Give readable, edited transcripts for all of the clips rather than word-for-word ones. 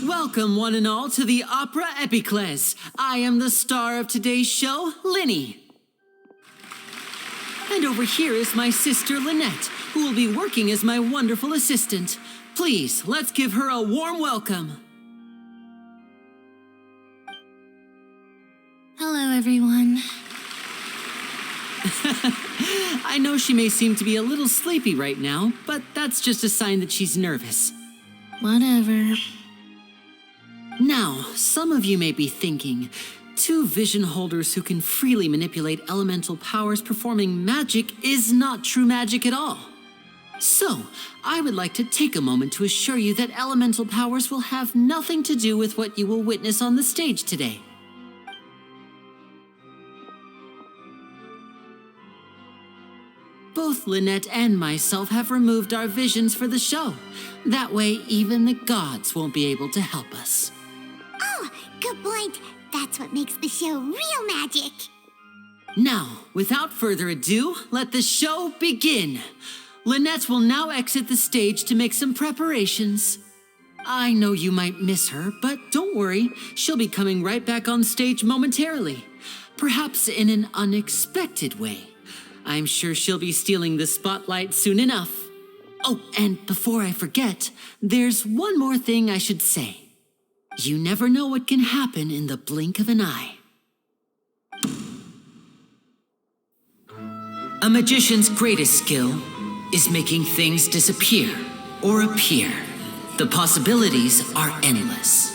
Welcome, one and all, to the Opera Epiclese. I am the star of today's show, Lyney. And over here is my sister, Lynette, who will be working as my wonderful assistant. Please, let's give her a warm welcome. Hello, everyone. I know she may seem to be a little sleepy right now, but that's just a sign that she's nervous. Whatever. Now, some of you may be thinking, two vision holders who can freely manipulate elemental powers performing magic is not true magic at all. So, I would like to take a moment to assure you that elemental powers will have nothing to do with what you will witness on the stage today. Both Lynette and myself have removed our visions for the show. That way, even the gods won't be able to help us. Oh, good point. That's what makes the show real magic. Now, without further ado, let the show begin. Lynette will now exit the stage to make some preparations. I know you might miss her, but don't worry. She'll be coming right back on stage momentarily. Perhaps in an unexpected way. I'm sure she'll be stealing the spotlight soon enough. Oh, and before I forget, there's one more thing I should say. You never know what can happen in the blink of an eye. A magician's greatest skill is making things disappear or appear. The possibilities are endless.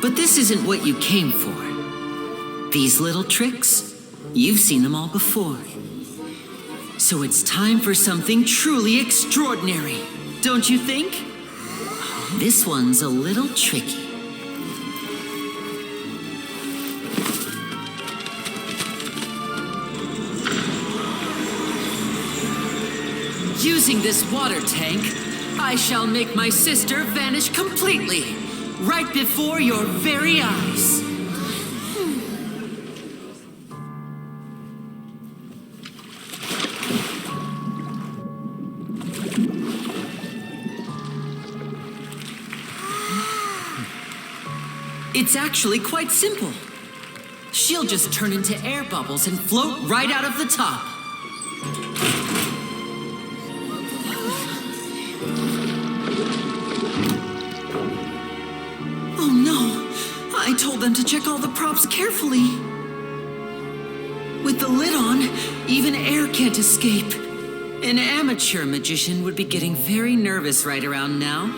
But this isn't what you came for. These little tricks, you've seen them all before. So it's time for something truly extraordinary, don't you think? This one's a little tricky. Using this water tank, I shall make my sister vanish completely, right before your very eyes. It's actually quite simple. She'll just turn into air bubbles and float right out of the top. Oh no, I told them to check all the props carefully. With the lid on, even air can't escape. An amateur magician would be getting very nervous right around now.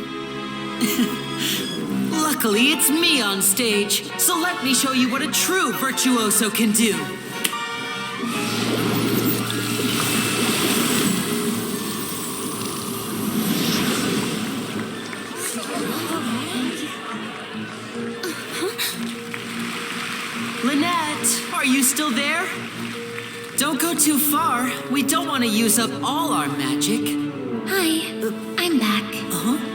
Luckily, it's me on stage, so let me show you what a true virtuoso can do. Lynette, are you still there? Don't go too far. We don't want to use up all our magic. Hi, I'm back. Uh-huh.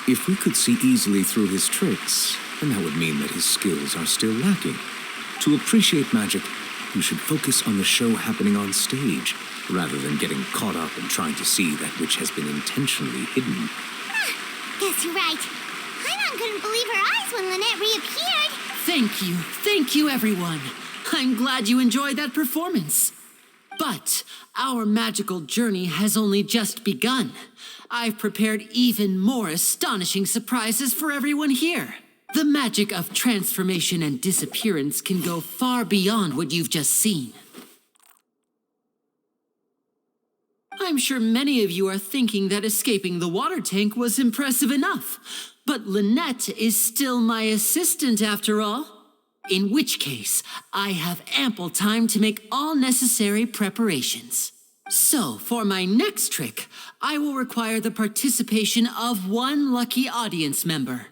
If we could see easily through his tricks, then that would mean that his skills are still lacking. To appreciate magic, you should focus on the show happening on stage, rather than getting caught up in trying to see that which has been intentionally hidden. Guess you're right. Paimon couldn't believe her eyes when Lynette reappeared. Thank you, everyone. I'm glad you enjoyed that performance. But our magical journey has only just begun. I've prepared even more astonishing surprises for everyone here. The magic of transformation and disappearance can go far beyond what you've just seen. I'm sure many of you are thinking that escaping the water tank was impressive enough, but Lynette is still my assistant after all. In which case, I have ample time to make all necessary preparations. So, for my next trick, I will require the participation of one lucky audience member.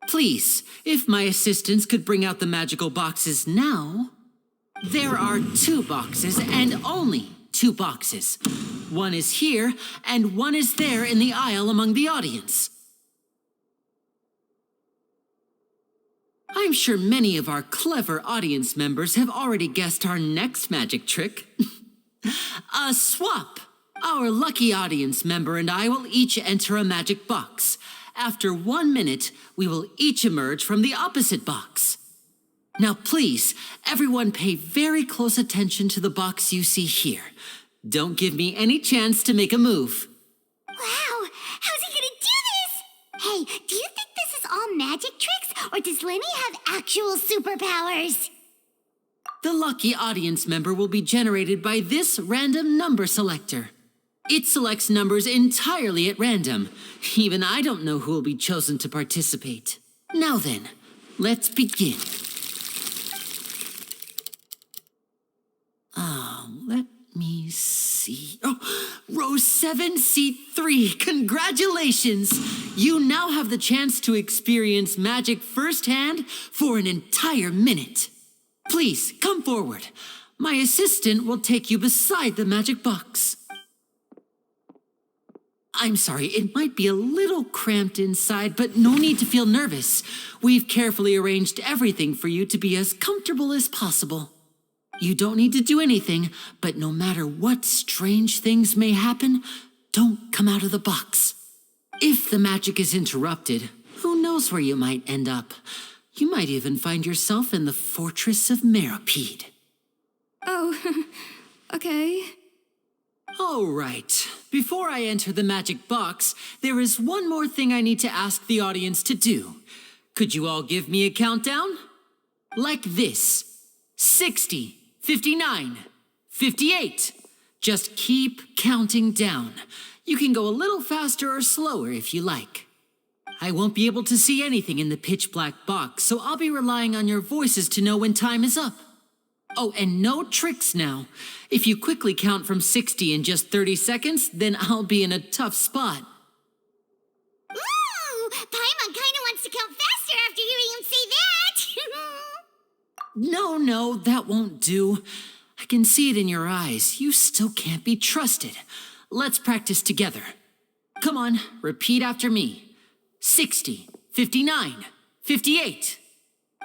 Please, if my assistants could bring out the magical boxes now. There are 2 boxes and only 2 boxes. One is here and one is there in the aisle among the audience. I'm sure many of our clever audience members have already guessed our next magic trick. A swap. Our lucky audience member and I will each enter a magic box. After 1 minute, we will each emerge from the opposite box. Now please, everyone pay very close attention to the box you see here. Don't give me any chance to make a move. Wow, how's he gonna do this? Hey, do you think this is all magic tricks, or does Lyney have actual superpowers? The lucky audience member will be generated by this random number selector. It selects numbers entirely at random. Even I don't know who will be chosen to participate. Now then, let's begin. Let me see. Oh, row 7, seat 3. Congratulations! You now have the chance to experience magic firsthand for an entire minute. Please, come forward. My assistant will take you beside the magic box. I'm sorry, it might be a little cramped inside, but no need to feel nervous. We've carefully arranged everything for you to be as comfortable as possible. You don't need to do anything, but no matter what strange things may happen, don't come out of the box. If the magic is interrupted, who knows where you might end up? You might even find yourself in the Fortress of Meropide. Oh, okay. All right. Before I enter the magic box, there is one more thing I need to ask the audience to do. Could you all give me a countdown? Like this. 60, 59, 58. Just keep counting down. You can go a little faster or slower if you like. I won't be able to see anything in the pitch black box, so I'll be relying on your voices to know when time is up. Oh, and no tricks now. If you quickly count from 60 in just 30 seconds, then I'll be in a tough spot. Ooh, Paimon kinda wants to count faster after hearing him say that. No, that won't do. I can see it in your eyes. You still can't be trusted. Let's practice together. Come on, repeat after me. 60, 59, 58.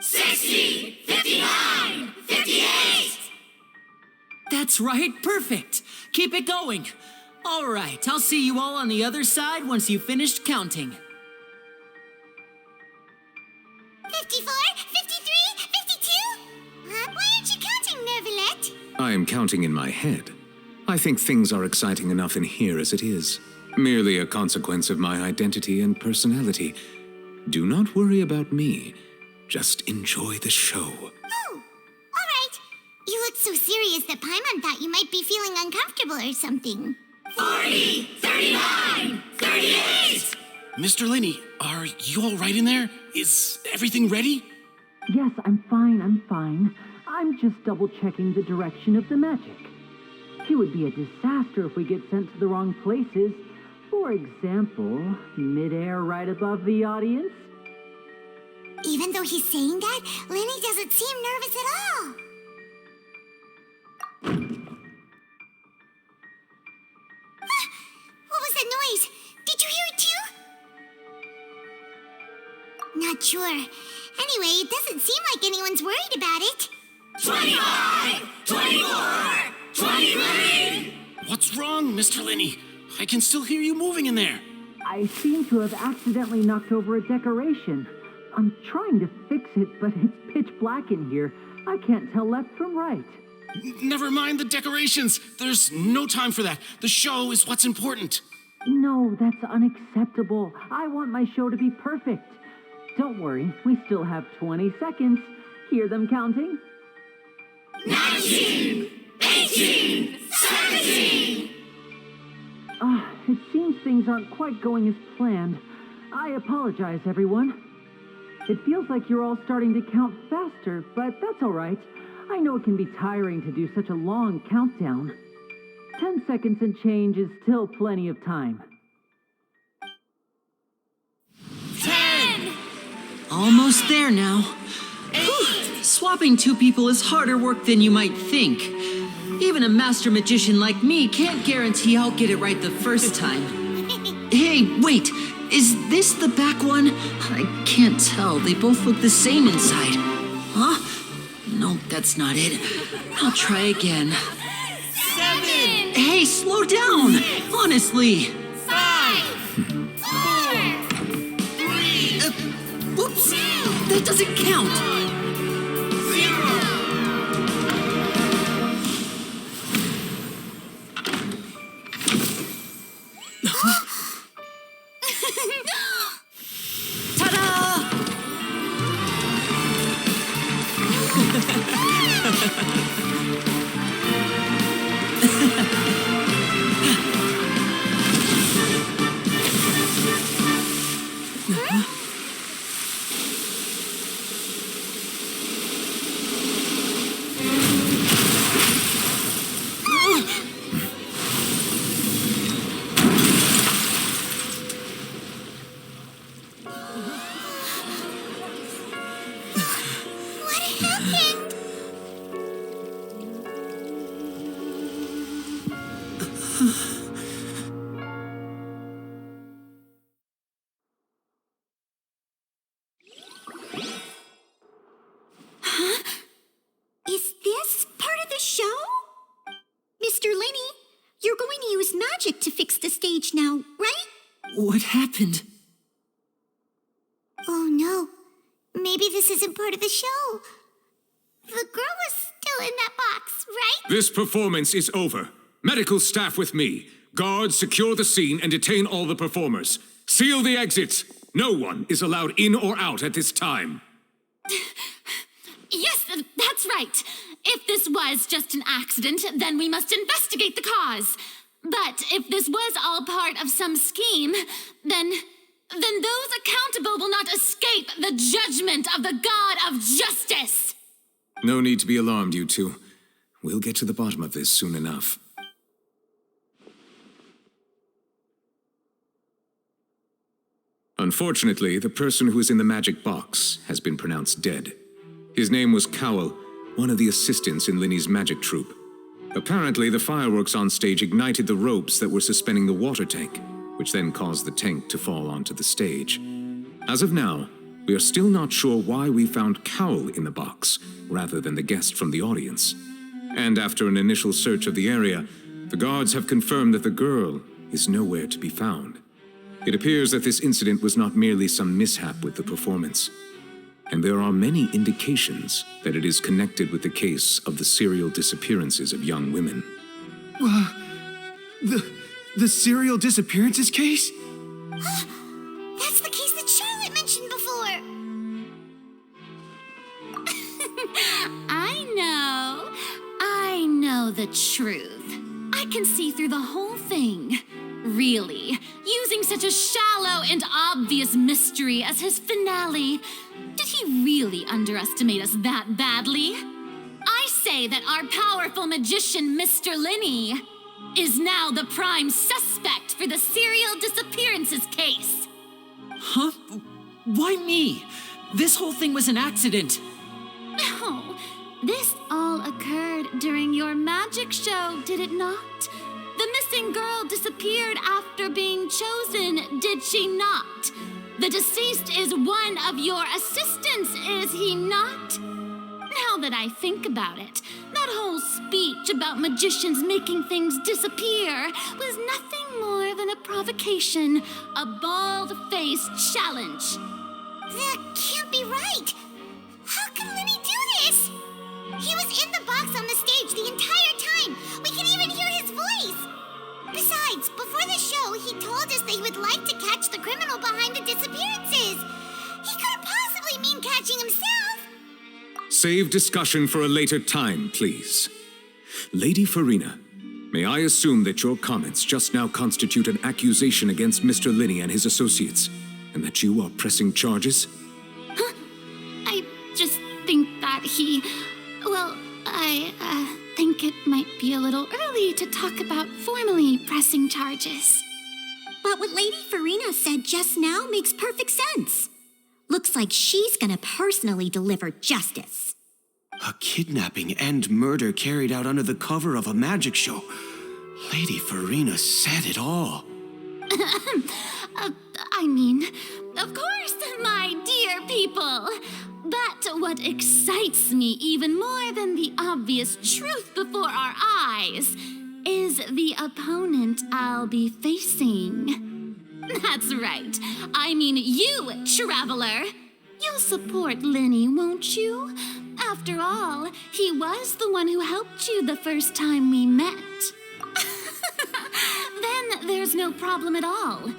60, 59, 58! That's right, perfect. Keep it going. All right, I'll see you all on the other side once you've finished counting. 54, 53, 52? Why aren't you counting, Neuvillette? I am counting in my head. I think things are exciting enough in here as it is. Merely a consequence of my identity and personality. Do not worry about me. Just enjoy the show. Oh, all right. You look so serious that Paimon thought you might be feeling uncomfortable or something. 40, 39, 38! Mr. Lyney, are you all right in there? Is everything ready? Yes, I'm fine. I'm just double-checking the direction of the magic. It would be a disaster if we get sent to the wrong places. For example, midair right above the audience. Even though he's saying that, Lyney doesn't seem nervous at all. What was that noise? Did you hear it too? Not sure. Anyway, it doesn't seem like anyone's worried about it. 25, 24, 23! What's wrong, Mr. Lyney? I can still hear you moving in there. I seem to have accidentally knocked over a decoration. I'm trying to fix it, but it's pitch black in here. I can't tell left from right. Never mind the decorations. There's no time for that. The show is what's important. No, that's unacceptable. I want my show to be perfect. Don't worry, we still have 20 seconds. Hear them counting? 19, 18, 17. It seems things aren't quite going as planned. I apologize, everyone. It feels like you're all starting to count faster, but that's all right. I know it can be tiring to do such a long countdown. 10 seconds and change is still plenty of time. 10, Almost there now. 8, Swapping two people is harder work than you might think. Even a master magician like me can't guarantee I'll get it right the first time. Hey, wait! Is this the back one? I can't tell. They both look the same inside. Huh? No, that's not it. I'll try again. 7, Hey, slow down! Honestly! 5, 4, 3, Whoops! That doesn't count! 0. Ta-da! What happened? Is this part of the show? Mr. Lyney, you're going to use magic to fix the stage now, right? What happened? Oh no, maybe this isn't part of the show. The girl was still in that box, right? This performance is over. Medical staff with me. Guards, secure the scene and detain all the performers. Seal the exits. No one is allowed in or out at this time. Yes, that's right. If this was just an accident, then we must investigate the cause. But if this was all part of some scheme, then those accountable will not escape the judgment of the God of Justice. No need to be alarmed, you two. We'll get to the bottom of this soon enough. Unfortunately, the person who is in the magic box has been pronounced dead. His name was Cowell, one of the assistants in Lyney's magic troupe. Apparently, the fireworks on stage ignited the ropes that were suspending the water tank, which then caused the tank to fall onto the stage. As of now, we are still not sure why we found Cowell in the box, rather than the guest from the audience. And after an initial search of the area, the guards have confirmed that the girl is nowhere to be found. It appears that this incident was not merely some mishap with the performance, and there are many indications that it is connected with the case of the serial disappearances of young women. The serial disappearances case? That's the case that Charlotte mentioned before. I know the truth. I can see through the whole thing. Really, using such a shallow and obvious mystery as his finale, did he really underestimate us that badly? I say that our powerful magician, Mr. Lyney, is now the prime suspect for the serial disappearances case. Huh? Why me? This whole thing was an accident. Oh, this all occurred during your magic show, did it not? The missing girl disappeared after being chosen, did she not? The deceased is one of your assistants, is he not? Now that I think about it, that whole speech about magicians making things disappear was nothing more than a provocation, a bald-faced challenge. That can't be right. How can Lyney do this? He was in the box on the stage the entire time. We can even hear his voice. Besides, before the show, he told us that he would like to catch the criminal behind the disappearances. He couldn't possibly mean catching himself. Save discussion for a later time, please. Lady Furina, may I assume that your comments just now constitute an accusation against Mr. Lyney and his associates, and that you are pressing charges? Huh? I just think that I think it might be a little early to talk about formally pressing charges. But what Lady Furina said just now makes perfect sense. Looks like she's gonna personally deliver justice. A kidnapping and murder carried out under the cover of a magic show. Lady Furina said it all. Of course, my dear people. But what excites me even more than the obvious truth before our eyes is the opponent I'll be facing. That's right. I mean you, Traveler. You'll support Lyney, won't you? After all, he was the one who helped you the first time we met. Then there's no problem at all.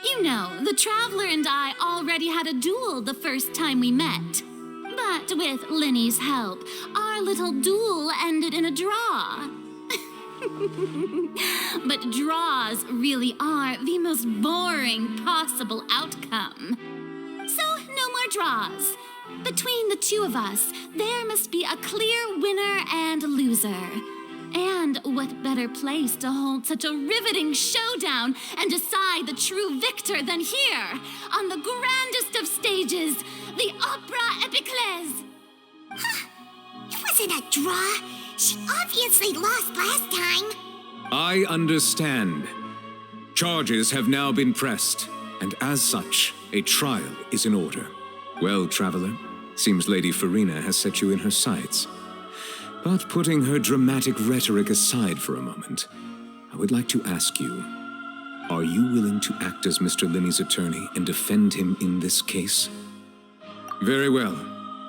You know, the Traveler and I already had a duel the first time we met. But with Lyney's help, our little duel ended in a draw. But draws really are the most boring possible outcome. So, no more draws. Between the two of us, there must be a clear winner and loser. And what better place to hold such a riveting showdown and decide the true victor than here, on the grandest of stages, the Opera Epiclese. It wasn't a draw. She obviously lost last time. I understand. Charges have now been pressed, and as such, a trial is in order. Well, Traveler, seems Lady Furina has set you in her sights. But putting her dramatic rhetoric aside for a moment, I would like to ask you, are you willing to act as Mr. Lyney's attorney and defend him in this case? Very well.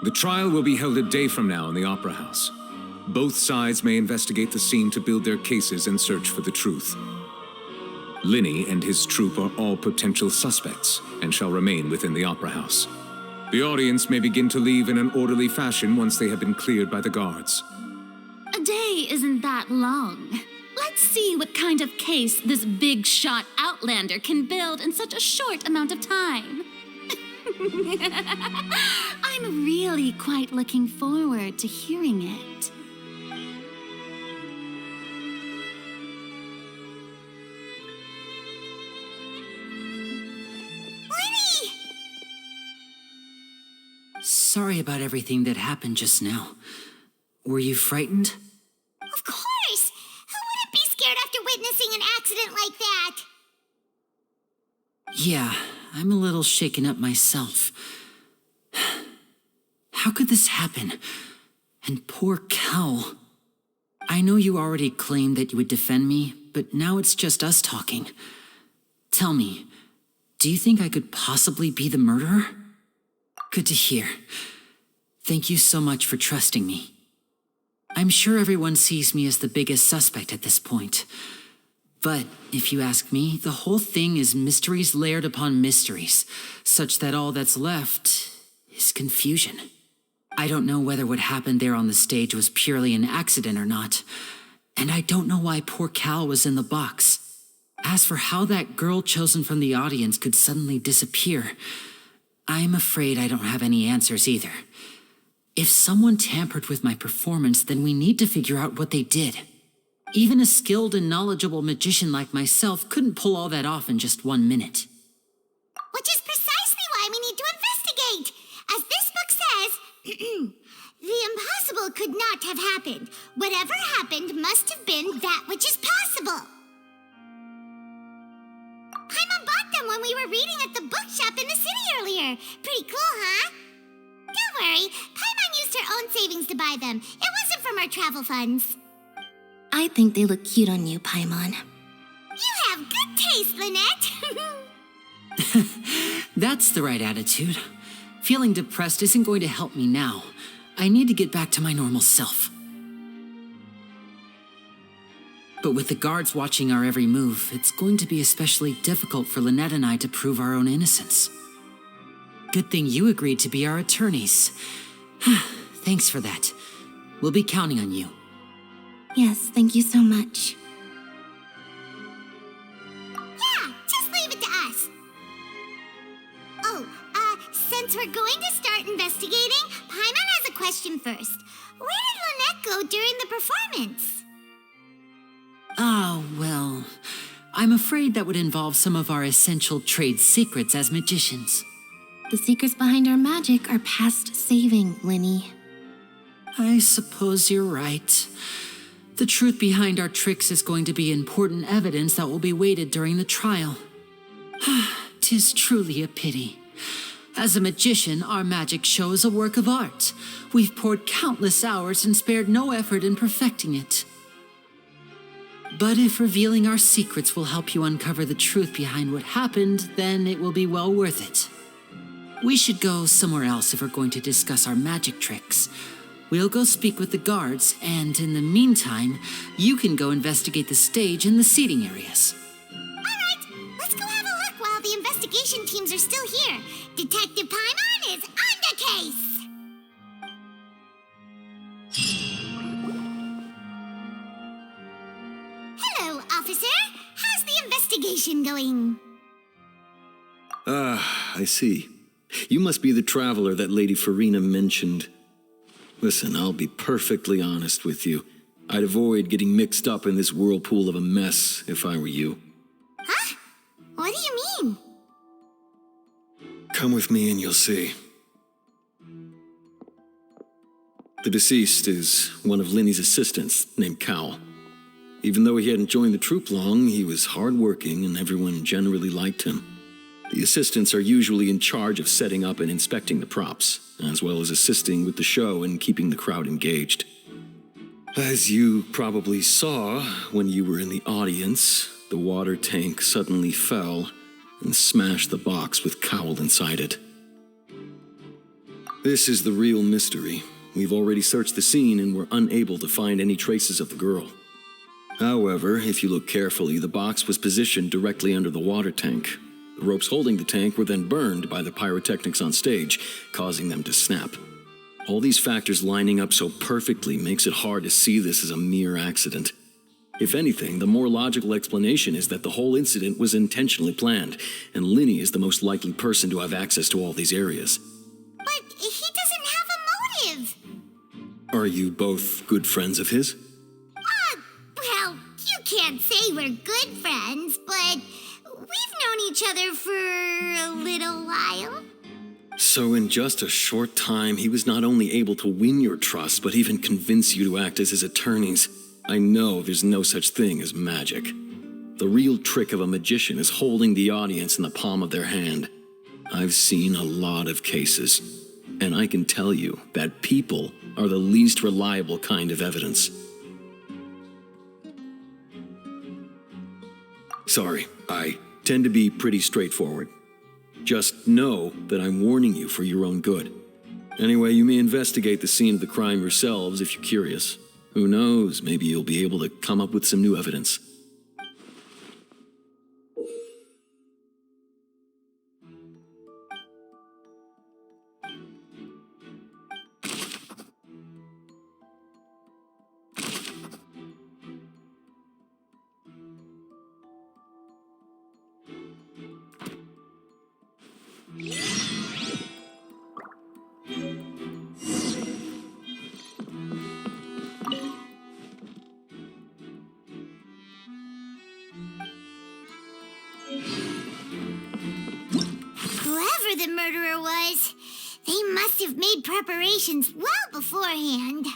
The trial will be held a day from now in the Opera House. Both sides may investigate the scene to build their cases and search for the truth. Lyney and his troupe are all potential suspects and shall remain within the Opera House. The audience may begin to leave in an orderly fashion once they have been cleared by the guards. A day isn't that long. Let's see what kind of case this big-shot outlander can build in such a short amount of time. I'm really quite looking forward to hearing it. Lyney! Sorry about everything that happened just now. Were you frightened? Of course! Who wouldn't be scared after witnessing an accident like that? Yeah, I'm a little shaken up myself. How could this happen? And poor Cal. I know you already claimed that you would defend me, but now it's just us talking. Tell me, do you think I could possibly be the murderer? Good to hear. Thank you so much for trusting me. I'm sure everyone sees me as the biggest suspect at this point. But if you ask me, the whole thing is mysteries layered upon mysteries, such that all that's left is confusion. I don't know whether what happened there on the stage was purely an accident or not, and I don't know why poor Cal was in the box. As for how that girl chosen from the audience could suddenly disappear, I'm afraid I don't have any answers either. If someone tampered with my performance, then we need to figure out what they did. Even a skilled and knowledgeable magician like myself couldn't pull all that off in just 1 minute. Which is precisely why we need to investigate. As this book says, the impossible could not have happened. Whatever happened must have been that which is possible. Paimon bought them when we were reading at the bookshop in the city earlier. Pretty cool, huh? Don't worry, Paimon used used her own savings to buy them. It wasn't from our travel funds. I think they look cute on you, Paimon. You have good taste, Lynette. That's the right attitude. Feeling depressed isn't going to help me now. I need to get back to my normal self. But with the guards watching our every move, it's going to be especially difficult for Lynette and I to prove our own innocence. Good thing you agreed to be our attorneys. Thanks for that. We'll be counting on you. Yes, thank you so much. Yeah, just leave it to us. Oh, since we're going to start investigating, Paimon has a question first. Where did Lynette go during the performance? Ah, well, I'm afraid that would involve some of our essential trade secrets as magicians. The secrets behind our magic are past saving, Lyney. I suppose you're right. The truth behind our tricks is going to be important evidence that will be weighted during the trial. 'Tis truly a pity. As a magician, our magic show is a work of art. We've poured countless hours and spared no effort in perfecting it. But if revealing our secrets will help you uncover the truth behind what happened, then it will be well worth it. We should go somewhere else if we're going to discuss our magic tricks. We'll go speak with the guards, and in the meantime, you can go investigate the stage and the seating areas. All right, let's go have a look while the investigation teams are still here. Detective Paimon is on the case. Hello, officer. How's the investigation going? I see. You must be the traveler that Lady Furina mentioned. Listen, I'll be perfectly honest with you. I'd avoid getting mixed up in this whirlpool of a mess if I were you. Huh? What do you mean? Come with me and you'll see. The deceased is one of Lyney's assistants named Cal. Even though he hadn't joined the troupe long, he was hardworking and everyone generally liked him. The assistants are usually in charge of setting up and inspecting the props, as well as assisting with the show and keeping the crowd engaged. As you probably saw when you were in the audience, the water tank suddenly fell and smashed the box with Cowl inside it. This is the real mystery. We've already searched the scene and were unable to find any traces of the girl. However, if you look carefully, the box was positioned directly under the water tank. The ropes holding the tank were then burned by the pyrotechnics on stage, causing them to snap. All these factors lining up so perfectly makes it hard to see this as a mere accident. If anything, the more logical explanation is that the whole incident was intentionally planned, and Lyney is the most likely person to have access to all these areas. But he doesn't have a motive. Are you both good friends of his? Well, you can't say we're good friends, but we've known each other for a little while. So in just a short time, he was not only able to win your trust, but even convince you to act as his attorneys. I know there's no such thing as magic. The real trick of a magician is holding the audience in the palm of their hand. I've seen a lot of cases, and I can tell you that people are the least reliable kind of evidence. Sorry, I tend to be pretty straightforward. Just know that I'm warning you for your own good. Anyway, you may investigate the scene of the crime yourselves if you're curious. Who knows, maybe you'll be able to come up with some new evidence. Whoever the murderer was, they must have made preparations well beforehand.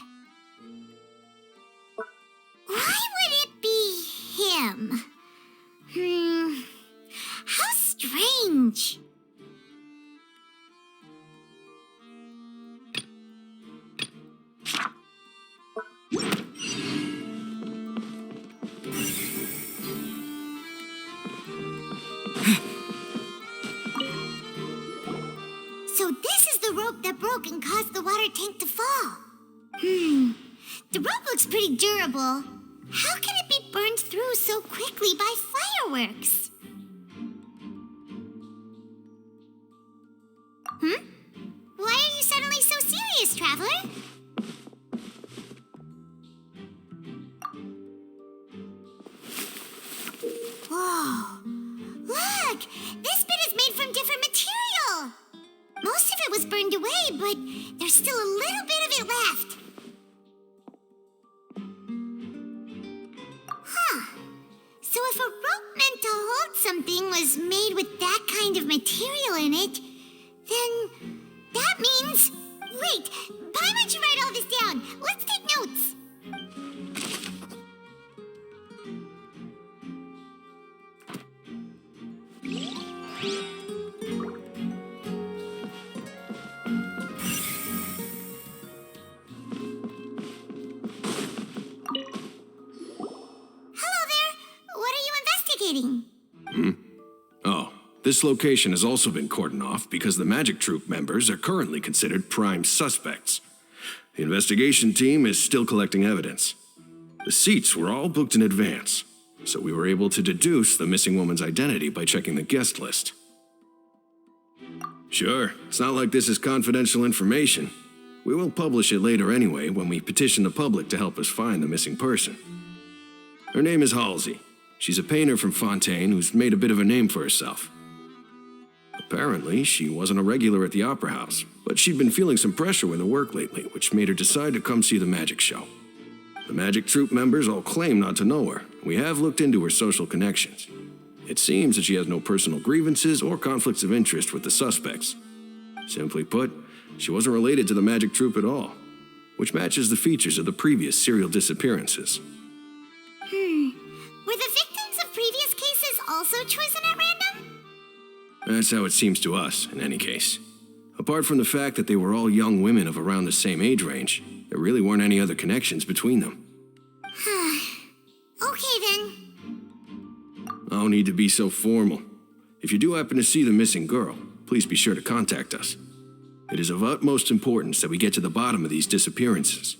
Why would it be him? How strange. broke and caused the water tank to fall. The rope looks pretty durable. How can it be burned through so quickly by fireworks? Why are you suddenly so serious, Traveler? Whoa. Look! This bit is made from different material! Most of it was burned away, but there's still a little bit of it left. So if a rope meant to hold something was made with that kind of material in it, then that means... Wait, Paimon should write all this down. Let's take notes. Oh, this location has also been cordoned off because the Magic Troop members are currently considered prime suspects. The investigation team is still collecting evidence. The seats were all booked in advance, so we were able to deduce the missing woman's identity by checking the guest list. Sure, it's not like this is confidential information. We will publish it later anyway when we petition the public to help us find the missing person. Her name is Halsey. She's a painter from Fontaine who's made a bit of a name for herself. Apparently, she wasn't a regular at the Opera House, but she'd been feeling some pressure with her work lately, which made her decide to come see the magic show. The Magic Troop members all claim not to know her. We have looked into her social connections. It seems that she has no personal grievances or conflicts of interest with the suspects. Simply put, she wasn't related to the Magic Troop at all, which matches the features of the previous serial disappearances. Were the victims of previous cases also chosen at random? That's how it seems to us, in any case. Apart from the fact that they were all young women of around the same age range, there really weren't any other connections between them. Okay then. No need to be so formal. If you do happen to see the missing girl, please be sure to contact us. It is of utmost importance that we get to the bottom of these disappearances.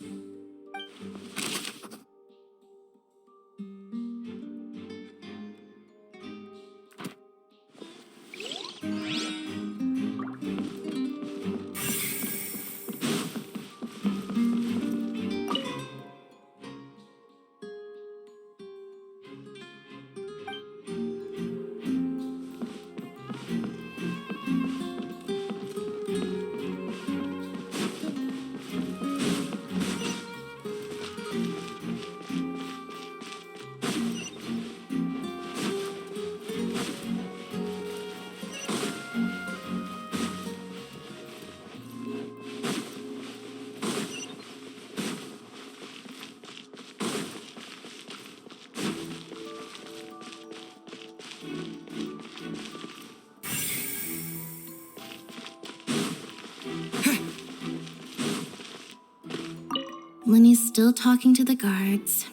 Lyney's still talking to the guards.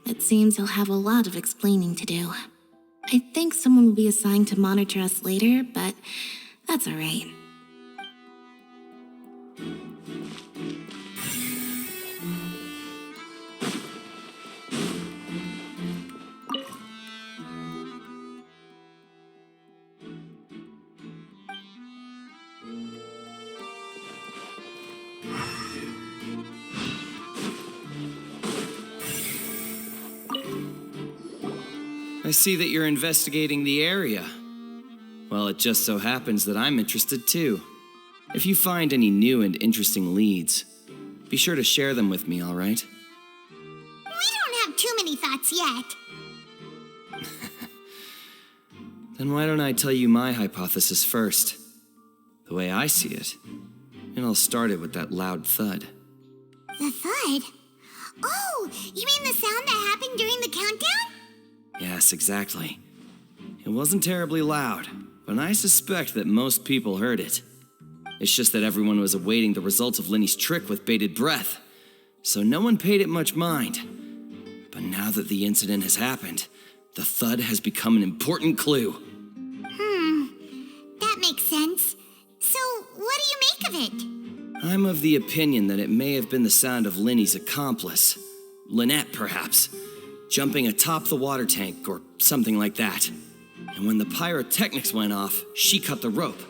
It seems he'll have a lot of explaining to do. I think someone will be assigned to monitor us later, but that's all right. I see that you're investigating the area. Well, it just so happens that I'm interested too. If you find any new and interesting leads, be sure to share them with me, all right? We don't have too many thoughts yet. Then why don't I tell you my hypothesis first? The way I see it. And I'll start it with that loud thud. The thud? Oh, you mean the sound that happened during the countdown? Yes, exactly. It wasn't terribly loud, but I suspect that most people heard it. It's just that everyone was awaiting the results of Lyney's trick with bated breath, so no one paid it much mind. But now that the incident has happened, the thud has become an important clue. That makes sense. So, what do you make of it? I'm of the opinion that it may have been the sound of Lyney's accomplice, Lynette perhaps, jumping atop the water tank or something like that. And when the pyrotechnics went off, she cut the rope,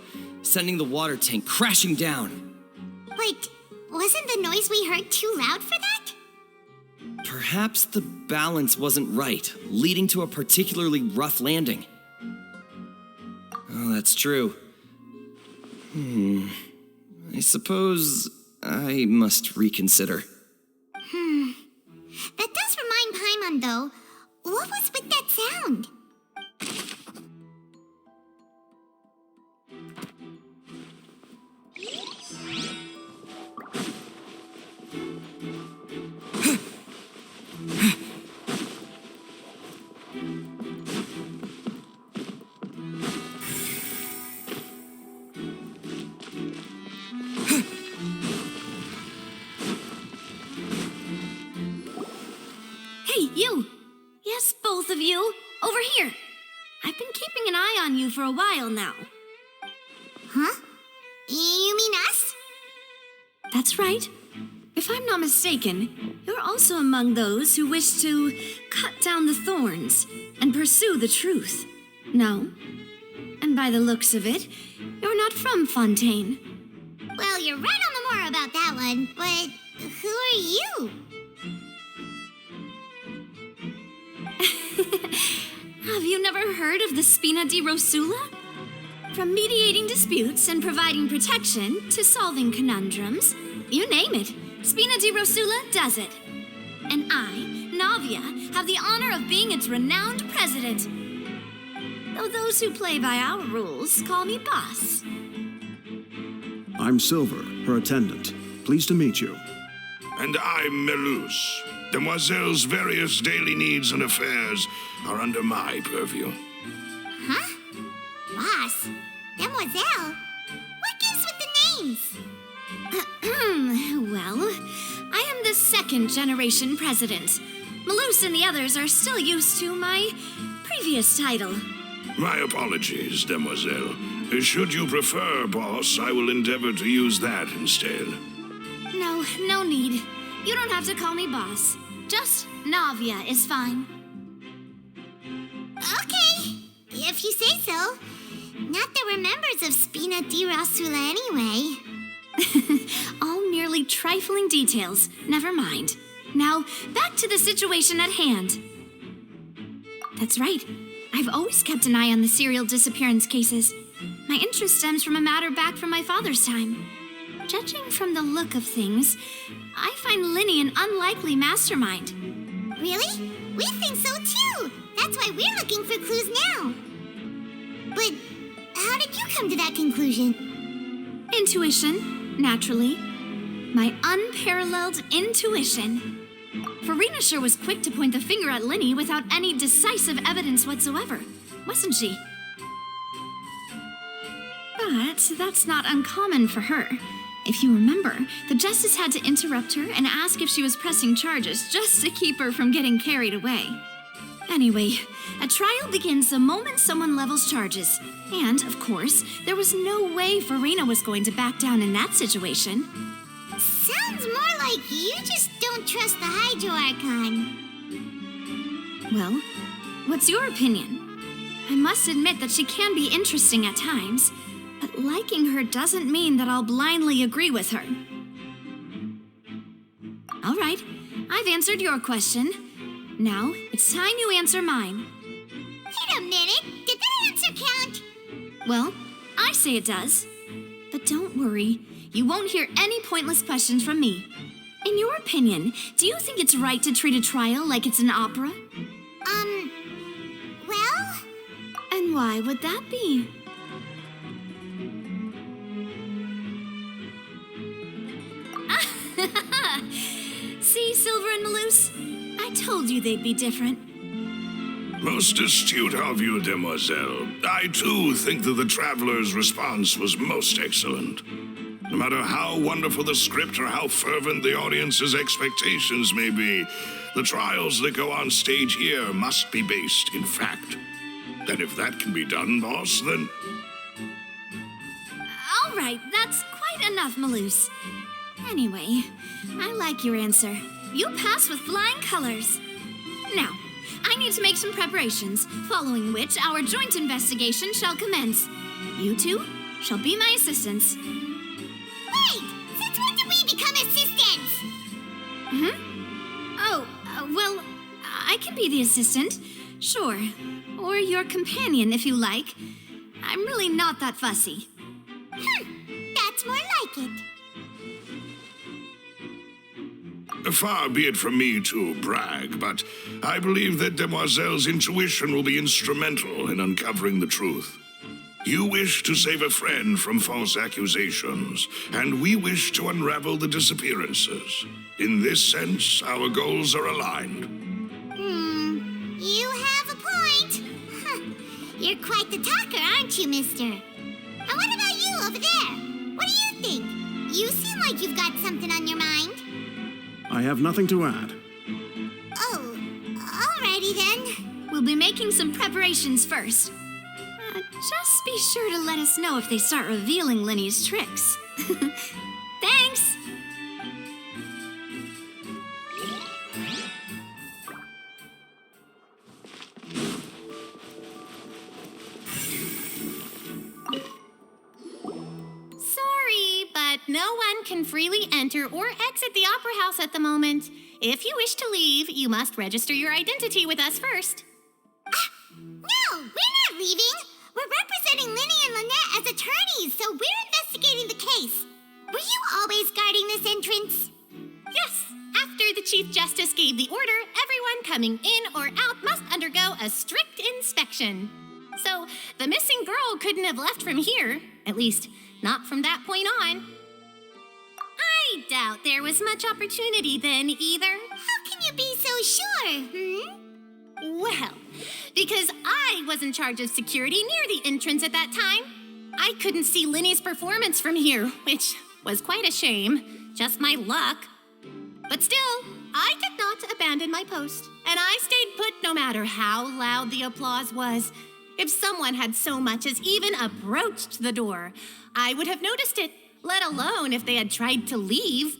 sending the water tank crashing down. But wasn't the noise we heard too loud for that? Perhaps the balance wasn't right, leading to a particularly rough landing. Oh, that's true. I suppose I must reconsider. That does remind Paimon, though. What was with that sound? Hey, you! Yes, both of you! Over here! I've been keeping an eye on you for a while now. Huh? You mean us? That's right. If I'm not mistaken, you're also among those who wish to cut down the thorns and pursue the truth. No? And by the looks of it, you're not from Fontaine. Well, you're right on the more about that one, but who are you? Have you never heard of the Spina di Rosula? From mediating disputes and providing protection to solving conundrums, you name it, Spina di Rosula does it. And I, Navia, have the honor of being its renowned president. Though those who play by our rules call me boss. I'm Silver, her attendant. Pleased to meet you. And I'm Melus. Demoiselle's various daily needs and affairs are under my purview. Huh? Boss? Demoiselle? What gives with the names? Well, I am the second generation president. Melus and the others are still used to my previous title. My apologies, Demoiselle. Should you prefer, boss, I will endeavor to use that instead. No need. You don't have to call me boss. Just Navia is fine. Okay, if you say so. Not that we're members of Spina di Rosula anyway. All merely trifling details. Never mind. Now, back to the situation at hand. That's right. I've always kept an eye on the serial disappearance cases. My interest stems from a matter back from my father's time. Judging from the look of things, I find Lyney an unlikely mastermind. Really? We think so too. That's why we're looking for clues now. But how did you come to that conclusion? Intuition, naturally. My unparalleled intuition. Furina sure was quick to point the finger at Lyney without any decisive evidence whatsoever, wasn't she? But that's not uncommon for her. If you remember, the justice had to interrupt her and ask if she was pressing charges just to keep her from getting carried away. Anyway, a trial begins the moment someone levels charges. And, of course, there was no way Furina was going to back down in that situation. Sounds more like you just don't trust the Hydro Archon. Well, what's your opinion? I must admit that she can be interesting at times, but liking her doesn't mean that I'll blindly agree with her. All right, I've answered your question. Now, it's time you answer mine. Wait a minute, did that answer count? Well, I say it does. But don't worry, you won't hear any pointless questions from me. In your opinion, do you think it's right to treat a trial like it's an opera? Well? And why would that be? See, Silver and Melus? I told you they'd be different. Most astute of you, Demoiselle. I, too, think that the Traveler's response was most excellent. No matter how wonderful the script or how fervent the audience's expectations may be, the trials that go on stage here must be based in fact. And if that can be done, boss, then... All right, that's quite enough, Melus. Anyway, I like your answer. You passed with flying colors. Now, I need to make some preparations, following which our joint investigation shall commence. You two shall be my assistants. Wait! Since when did we become assistants? Oh, well, I can be the assistant, sure. Or your companion, if you like. I'm really not that fussy. That's more like it. Far be it from me to brag, but I believe that Demoiselle's intuition will be instrumental in uncovering the truth. You wish to save a friend from false accusations, and we wish to unravel the disappearances. In this sense, our goals are aligned. You have a point. You're quite the talker, aren't you, mister? And what about you over there? What do you think? You seem like you've got something on your mind. I have nothing to add. Oh, alrighty then. We'll be making some preparations first. Just be sure to let us know if they start revealing Lyney's tricks. Thanks! Sorry, but no one can freely enter or exit the Opera House at the moment. If you wish to leave, you must register your identity with us first. No, we're not leaving. We're representing Lyney and Lynette as attorneys, so we're investigating the case. Were you always guarding this entrance? Yes, after the Chief Justice gave the order, everyone coming in or out must undergo a strict inspection. So, the missing girl couldn't have left from here. At least, not from that point on. I doubt there was much opportunity then, either. How can you be so sure, Well, because I was in charge of security near the entrance at that time. I couldn't see Lyney's performance from here, which was quite a shame. Just my luck. But still, I did not abandon my post, and I stayed put no matter how loud the applause was. If someone had so much as even approached the door, I would have noticed it, let alone if they had tried to leave.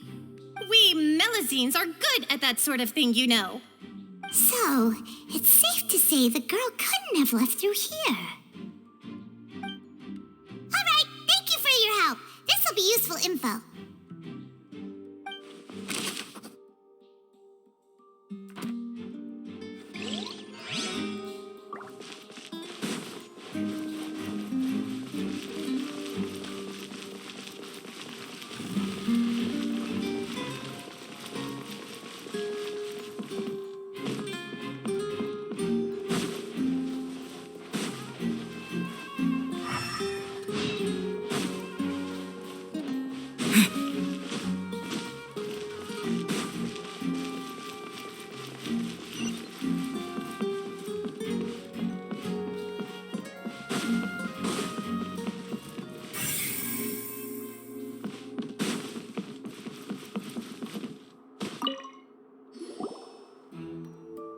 We Melusines are good at that sort of thing, you know. So, it's safe to say the girl couldn't have left through here. All right, thank you for your help. This will be useful info.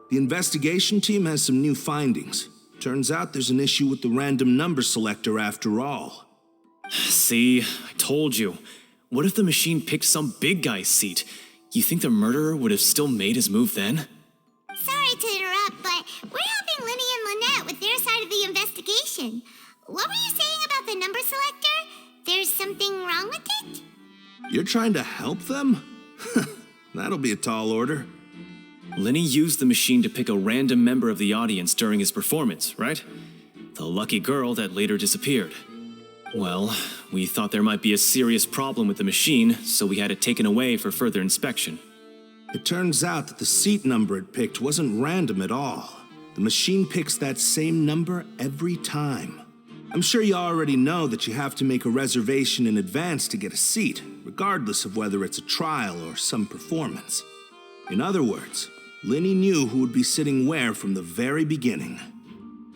The investigation team has some new findings. Turns out there's an issue with the random number selector after all. See, I told you. What if the machine picked some big guy's seat? You think the murderer would have still made his move then? Sorry to interrupt, but we're helping Lyney and Lynette with their side of the investigation. What were you saying about the number selector? There's something wrong with it? You're trying to help them? That'll be a tall order. Lyney used the machine to pick a random member of the audience during his performance, right? The lucky girl that later disappeared. Well, we thought there might be a serious problem with the machine, so we had it taken away for further inspection. It turns out that the seat number it picked wasn't random at all. The machine picks that same number every time. I'm sure you already know that you have to make a reservation in advance to get a seat, regardless of whether it's a trial or some performance. In other words, Lyney knew who would be sitting where from the very beginning.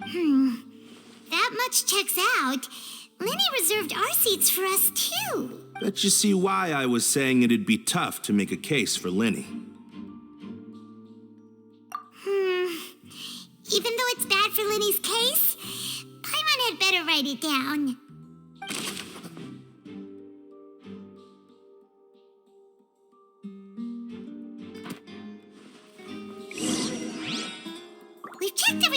That much checks out. Lyney reserved our seats for us, too. Bet you see why I was saying it'd be tough to make a case for Lyney. Even though it's bad for Lyney's case, Paimon had better write it down.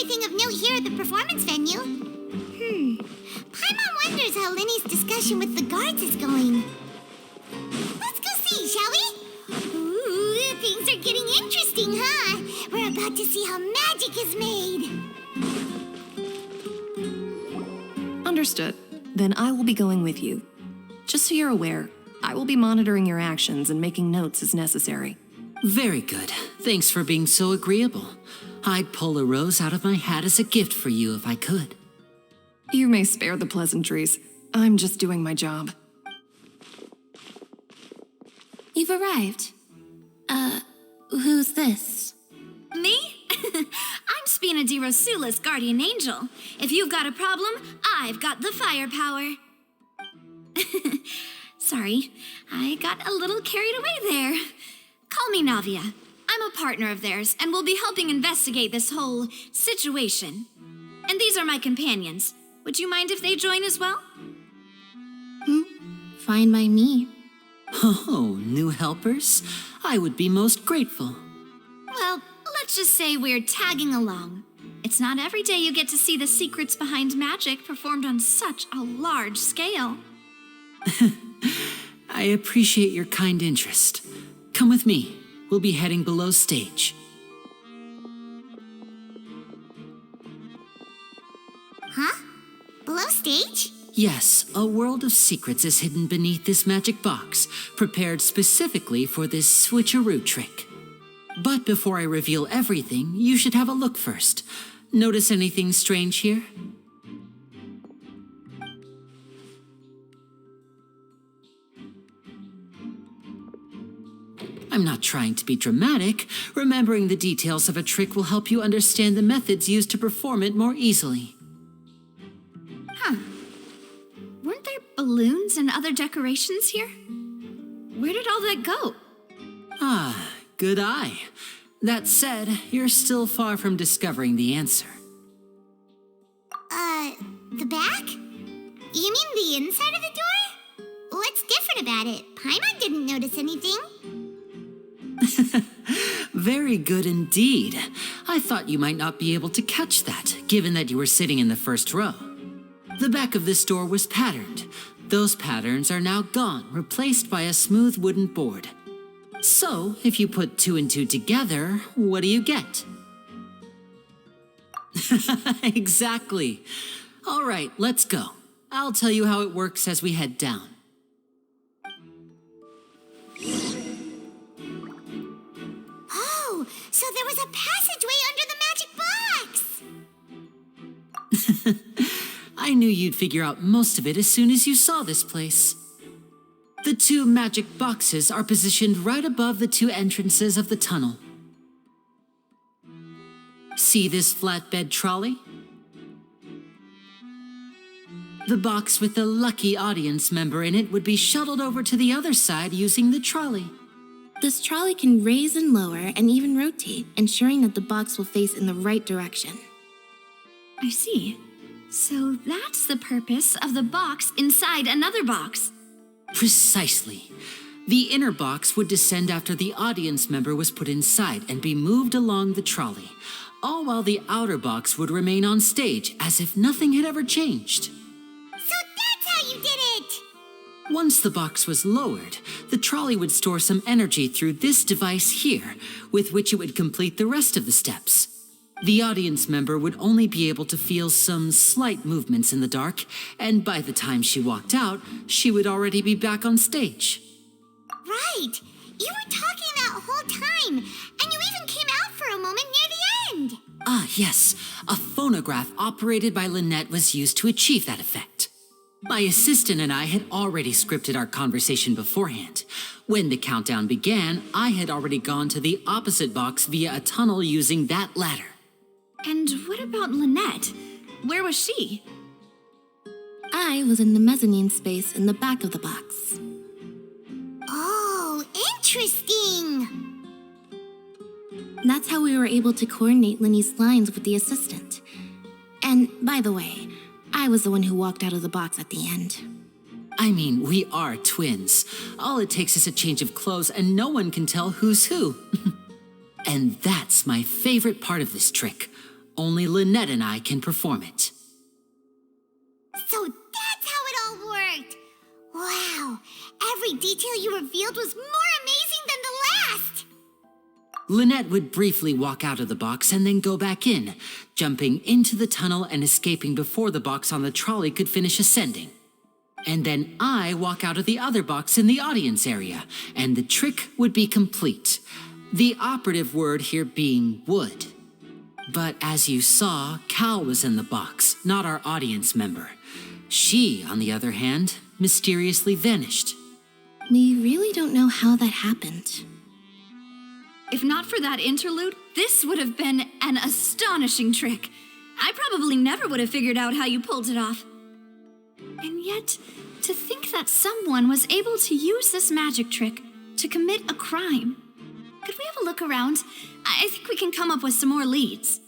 anything of note here at the performance venue. Paimon wonders how Lyney's discussion with the guards is going. Let's go see, shall we? Ooh, things are getting interesting, huh? We're about to see how magic is made. Understood. Then I will be going with you. Just so you're aware, I will be monitoring your actions and making notes as necessary. Very good. Thanks for being so agreeable. I'd pull a rose out of my hat as a gift for you if I could. You may spare the pleasantries. I'm just doing my job. You've arrived. Who's this? Me? I'm Spina di Rosula's guardian angel. If you've got a problem, I've got the firepower. Sorry, I got a little carried away there. Call me Navia. I'm a partner of theirs, and will be helping investigate this whole situation. And these are my companions. Would you mind if they join as well? Fine by me. Oh, new helpers? I would be most grateful. Well, let's just say we're tagging along. It's not every day you get to see the secrets behind magic performed on such a large scale. I appreciate your kind interest. Come with me. We'll be heading below stage. Huh? Below stage? Yes, a world of secrets is hidden beneath this magic box, prepared specifically for this switcheroo trick. But before I reveal everything, you should have a look first. Notice anything strange here? I'm not trying to be dramatic. Remembering the details of a trick will help you understand the methods used to perform it more easily. Huh. Weren't there balloons and other decorations here? Where did all that go? Ah, good eye. That said, you're still far from discovering the answer. The back? You mean the inside of the door? What's different about it? Paimon didn't notice anything. Very good indeed. I thought you might not be able to catch that, given that you were sitting in the first row. The back of this door was patterned. Those patterns are now gone, replaced by a smooth wooden board. So, if you put 2 and 2 together, what do you get? Exactly. All right, let's go. I'll tell you how it works as we head down. Oh, so there was a passageway under the magic box! I knew you'd figure out most of it as soon as you saw this place. The 2 magic boxes are positioned right above the 2 entrances of the tunnel. See this flatbed trolley? The box with the lucky audience member in it would be shuttled over to the other side using the trolley. This trolley can raise and lower and even rotate, ensuring that the box will face in the right direction. I see. So that's the purpose of the box inside another box. Precisely. The inner box would descend after the audience member was put inside and be moved along the trolley, all while the outer box would remain on stage as if nothing had ever changed. So that's how you did it! Once the box was lowered, the trolley would store some energy through this device here, with which it would complete the rest of the steps. The audience member would only be able to feel some slight movements in the dark, and by the time she walked out, she would already be back on stage. Right! You were talking that whole time, and you even came out for a moment near the end! Ah, yes. A phonograph operated by Lynette was used to achieve that effect. My assistant and I had already scripted our conversation beforehand. When the countdown began, I had already gone to the opposite box via a tunnel using that ladder. And what about Lynette? Where was she? I was in the mezzanine space in the back of the box. Oh, interesting! That's how we were able to coordinate Lyney's lines with the assistant. And, by the way, I was the one who walked out of the box at the end. I mean, we are twins. All it takes is a change of clothes and no one can tell who's who. And that's my favorite part of this trick. Only Lynette and I can perform it. So that's how it all worked. Wow, every detail you revealed was more amazing than the last. Lynette would briefly walk out of the box and then go back in, jumping into the tunnel and escaping before the box on the trolley could finish ascending. And then I walk out of the other box in the audience area, and the trick would be complete. The operative word here being would. But as you saw, Cal was in the box, not our audience member. She, on the other hand, mysteriously vanished. We really don't know how that happened. If not for that interlude, this would have been an astonishing trick. I probably never would have figured out how you pulled it off. And yet, to think that someone was able to use this magic trick to commit a crime. Could we have a look around? I think we can come up with some more leads.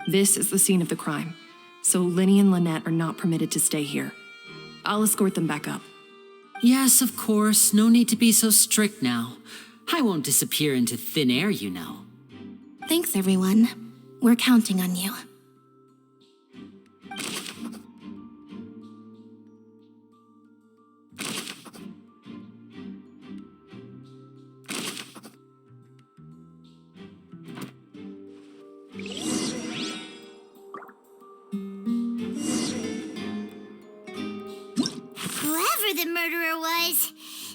This is the scene of the crime, so Lyney and Lynette are not permitted to stay here. I'll escort them back up. Yes, of course. No need to be so strict now. I won't disappear into thin air, you know. Thanks, everyone. We're counting on you. Whoever the murderer was,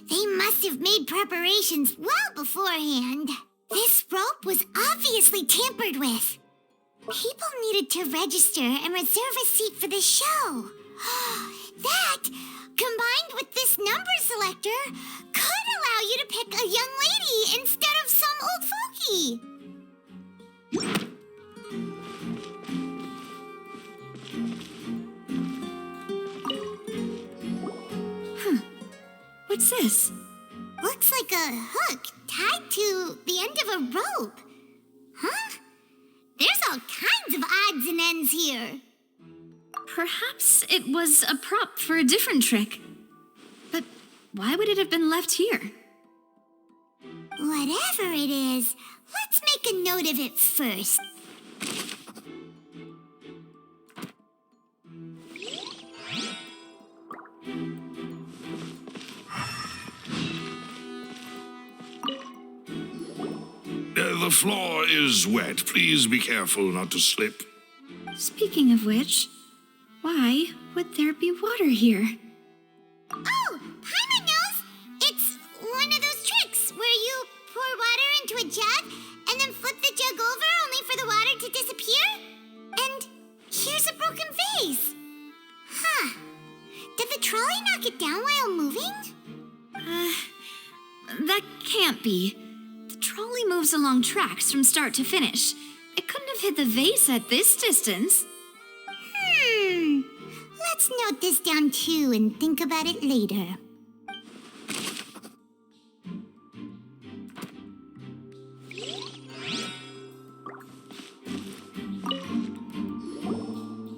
they must have made preparations well beforehand. This rope was obviously tampered with. People needed to register and reserve a seat for the show. That, combined with this number selector, could allow you to pick a young lady instead of some old fogey. What's this? Looks like a hook tied to the end of a rope. Huh? There's all kinds of odds and ends here. Perhaps it was a prop for a different trick. But why would it have been left here? Whatever it is, let's make a note of it first. The floor is wet. Please be careful not to slip. Speaking of which, why would there be water here? Oh, Paimon knows! It's one of those tricks where you pour water into a jug and then flip the jug over only for the water to disappear. And here's a broken vase. Huh. Did the trolley knock it down while moving? That can't be. The trolley moves along tracks from start to finish. It couldn't have hit the vase at this distance. Let's note this down too and think about it later.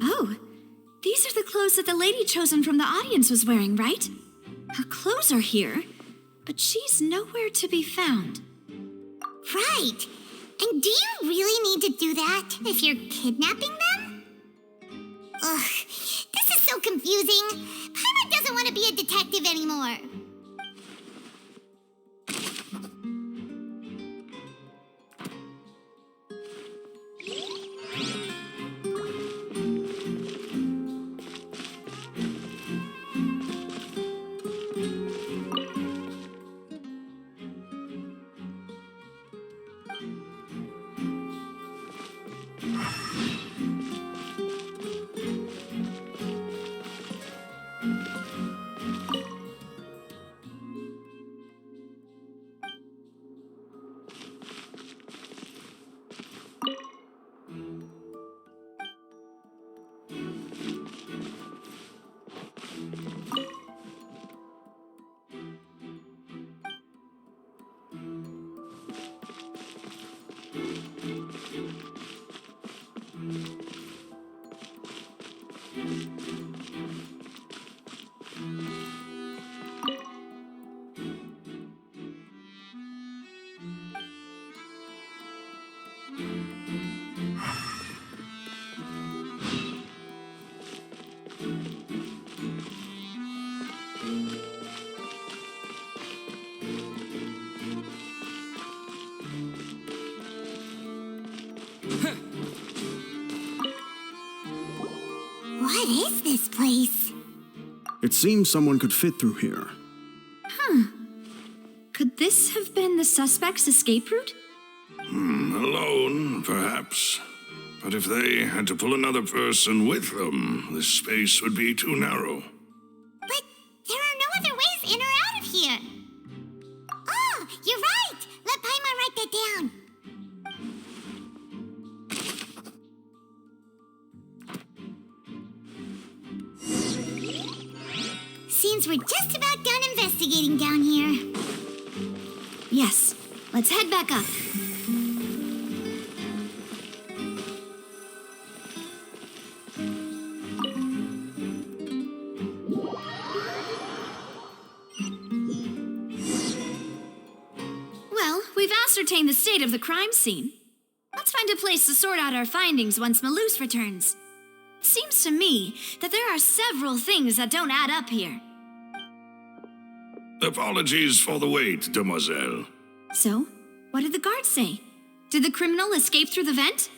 Oh, these are the clothes that the lady chosen from the audience was wearing, right? Her clothes are here, but she's nowhere to be found. Right. And do you really need to do that if you're kidnapping them? Ugh, this is so confusing. Paimon doesn't want to be a detective anymore. What is this place? It seems someone could fit through here. Could this have been the suspect's escape route? Alone, perhaps. But if they had to pull another person with them, the space would be too narrow. But there are no other ways in or out of here. Oh, you're right! Let Paimon write that down. Seems we're just about done investigating down here. Yes. Let's head back up. Well, we've ascertained the state of the crime scene. Let's find a place to sort out our findings once Melus returns. It seems to me that there are several things that don't add up here. Apologies for the wait, demoiselle. So, what did the guards say? Did the criminal escape through the vent?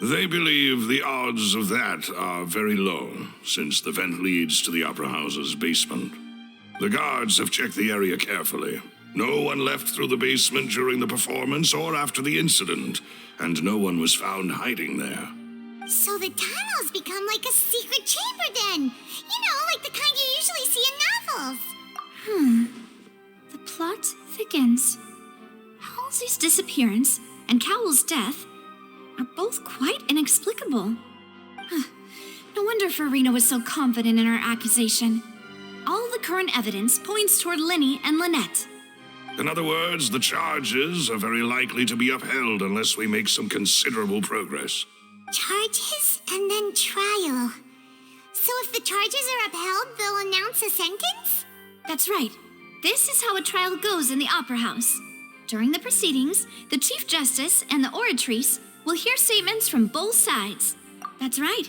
They believe the odds of that are very low, since the vent leads to the Opera House's basement. The guards have checked the area carefully. No one left through the basement during the performance or after the incident, and no one was found hiding there. So the tunnels become like a secret chamber then. You know, like the kind you usually see in novels. The plot thickens. Halsey's disappearance and Cowell's death are both quite inexplicable. No wonder Furina was so confident in her accusation. All the current evidence points toward Lyney and Lynette. In other words, the charges are very likely to be upheld unless we make some considerable progress. Charges and then trial. So if the charges are upheld, they'll announce a sentence? That's right. This is how a trial goes in the Opera House. During the proceedings, the Chief Justice and the Oratrice will hear statements from both sides. That's right.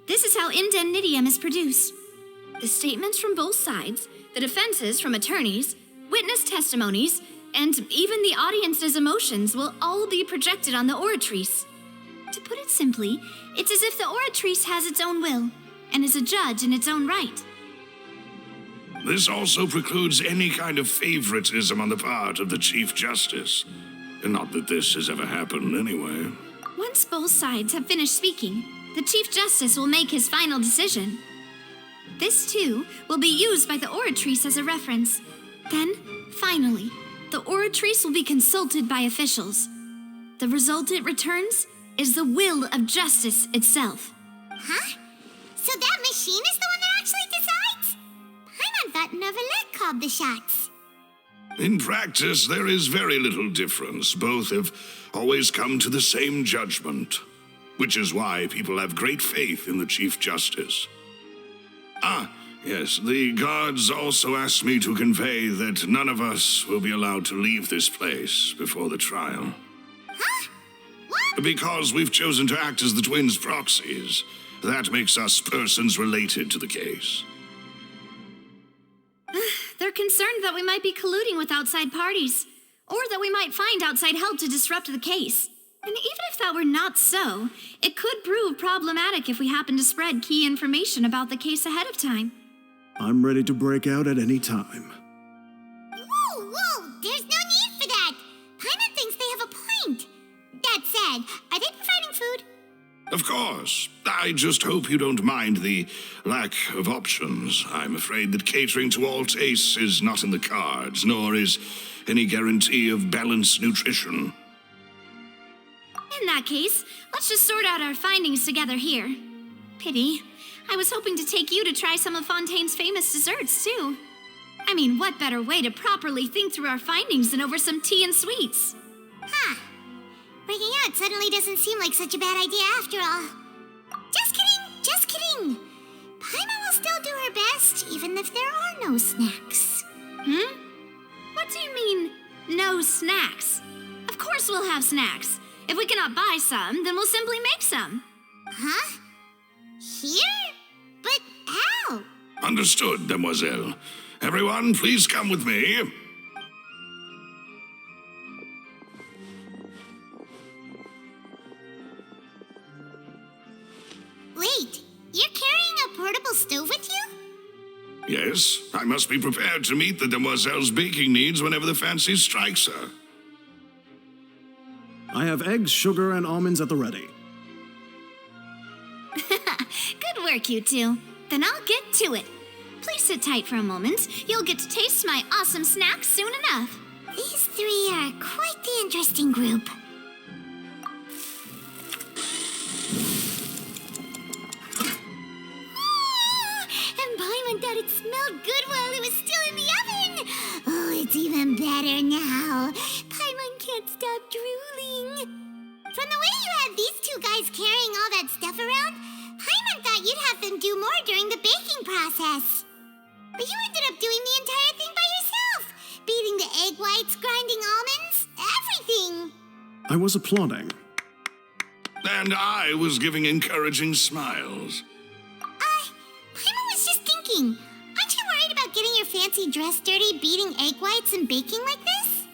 This is how indemnitium is produced. The statements from both sides, the defenses from attorneys, witness testimonies, and even the audience's emotions will all be projected on the Oratrice. To put it simply, it's as if the Oratrice has its own will and is a judge in its own right. This also precludes any kind of favoritism on the part of the Chief Justice. Not that this has ever happened anyway. Once both sides have finished speaking, the Chief Justice will make his final decision. This, too, will be used by the Oratrice as a reference. Then, finally, the Oratrice will be consulted by officials. The result it returns is the will of justice itself. Huh? So that machine is the one that actually decides? Paimon thought Neuvillette called the shots. In practice, there is very little difference. Both have always come to the same judgment, which is why people have great faith in the Chief Justice. Yes, the guards also asked me to convey that none of us will be allowed to leave this place before the trial. Huh? What? Because we've chosen to act as the twins' proxies. That makes us persons related to the case. They're concerned that we might be colluding with outside parties, or that we might find outside help to disrupt the case. And even if that were not so, it could prove problematic if we happen to spread key information about the case ahead of time. I'm ready to break out at any time. Whoa, there's no need for that. Paimon thinks they have a point. That said, are they providing food? Of course. I just hope you don't mind the lack of options. I'm afraid that catering to all tastes is not in the cards, nor is any guarantee of balanced nutrition. In that case, let's just sort out our findings together here. Pity. I was hoping to take you to try some of Fontaine's famous desserts, too. I mean, what better way to properly think through our findings than over some tea and sweets? Huh. Breaking out suddenly doesn't seem like such a bad idea after all. Just kidding. Paimon will still do her best, even if there are no snacks. What do you mean, no snacks? Of course we'll have snacks. If we cannot buy some, then we'll simply make some. Huh? Here? But how? Understood, demoiselle. Everyone, please come with me. Wait, you're carrying a portable this. I must be prepared to meet the demoiselle's baking needs whenever the fancy strikes her. I have eggs, sugar, and almonds at the ready. Good work, you two. Then I'll get to it. Please sit tight for a moment. You'll get to taste my awesome snacks soon enough. These three are quite the interesting group. And Paimon thought it smelled good while it was still in the oven. Oh, it's even better now. Paimon can't stop drooling. From the way you had these two guys carrying all that stuff around, Paimon thought you'd have them do more during the baking process. But you ended up doing the entire thing by yourself. Beating the egg whites, grinding almonds, everything. I was applauding. And I was giving encouraging smiles. Paimon was just thinking, aren't you worried about getting your fancy dress dirty beating egg whites and baking like this?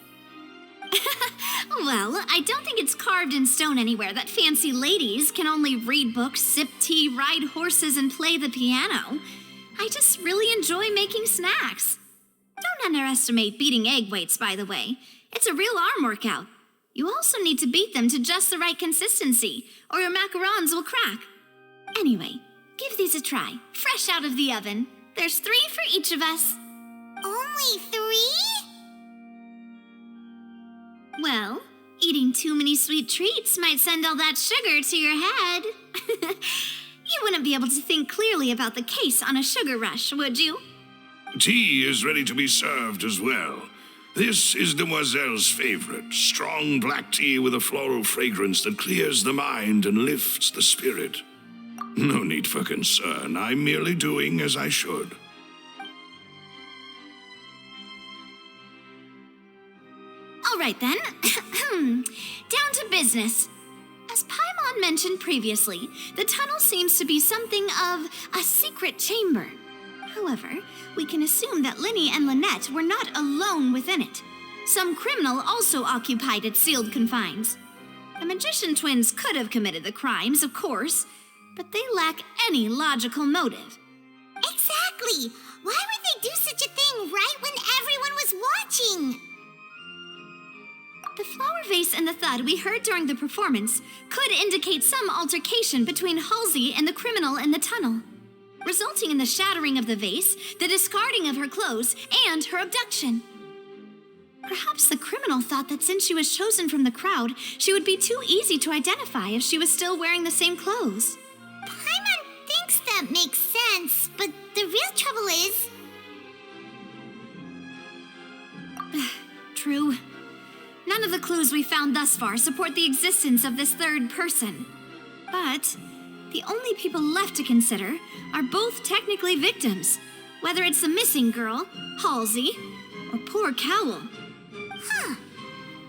Well, I don't think it's carved in stone anywhere that fancy ladies can only read books, sip tea, ride horses, and play the piano. I just really enjoy making snacks. Don't underestimate beating egg whites, by the way. It's a real arm workout. You also need to beat them to just the right consistency, or your macarons will crack. Anyway, give these a try, fresh out of the oven. There's 3 for each of us. Only 3? Well, eating too many sweet treats might send all that sugar to your head. You wouldn't be able to think clearly about the case on a sugar rush, would you? Tea is ready to be served as well. This is Demoiselle's favorite, strong black tea with a floral fragrance that clears the mind and lifts the spirit. No need for concern. I'm merely doing as I should. All right then, down to business. As Paimon mentioned previously, the tunnel seems to be something of a secret chamber. However, we can assume that Lyney and Lynette were not alone within it. Some criminal also occupied its sealed confines. The magician twins could have committed the crimes, of course, but they lack any logical motive. Exactly! Why would they do such a thing right when everyone was watching? The flower vase and the thud we heard during the performance could indicate some altercation between Halsey and the criminal in the tunnel, resulting in the shattering of the vase, the discarding of her clothes, and her abduction. Perhaps the criminal thought that since she was chosen from the crowd, she would be too easy to identify if she was still wearing the same clothes. Paimon thinks that makes sense, but the real trouble is... True. None of the clues we found thus far support the existence of this third person. But the only people left to consider are both technically victims, whether it's the missing girl, Halsey, or poor Cowl. Huh.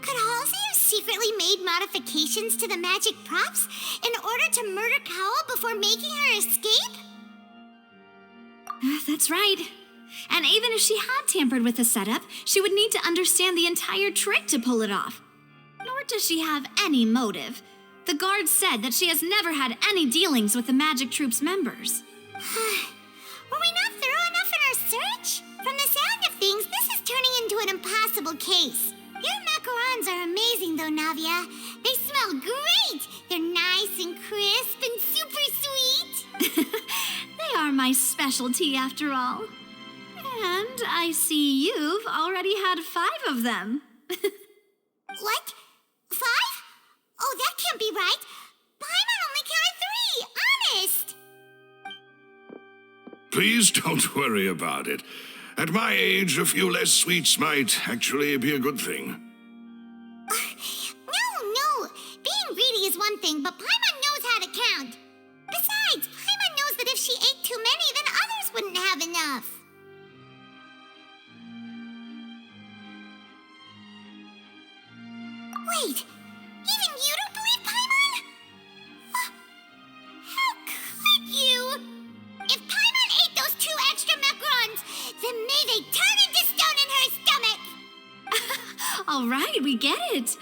Could Halsey have secretly made modifications to the magic props in order to murder Cowl before making her escape? That's right. And even if she had tampered with the setup, she would need to understand the entire trick to pull it off. Nor does she have any motive. The guards said that she has never had any dealings with the magic troop's members. Were we not thorough enough in our search? From the sound of things, this is turning into an impossible case. Your macarons are amazing though, Navia. They smell great! They're nice and crisp and super sweet! They are my specialty after all. And I see you've already had 5 of them. What? 5? Oh, that can't be right. Paimon only counted 3, honest. Please don't worry about it. At my age, a few less sweets might actually be a good thing. No. Being greedy is one thing, but Paimon knows how to count. Besides, Paimon knows that if she ate too many, then others wouldn't have enough. Wait, even you don't believe Paimon? How could you? If Paimon ate those 2 extra macarons, then may they turn into stone in her stomach! All right, we get it.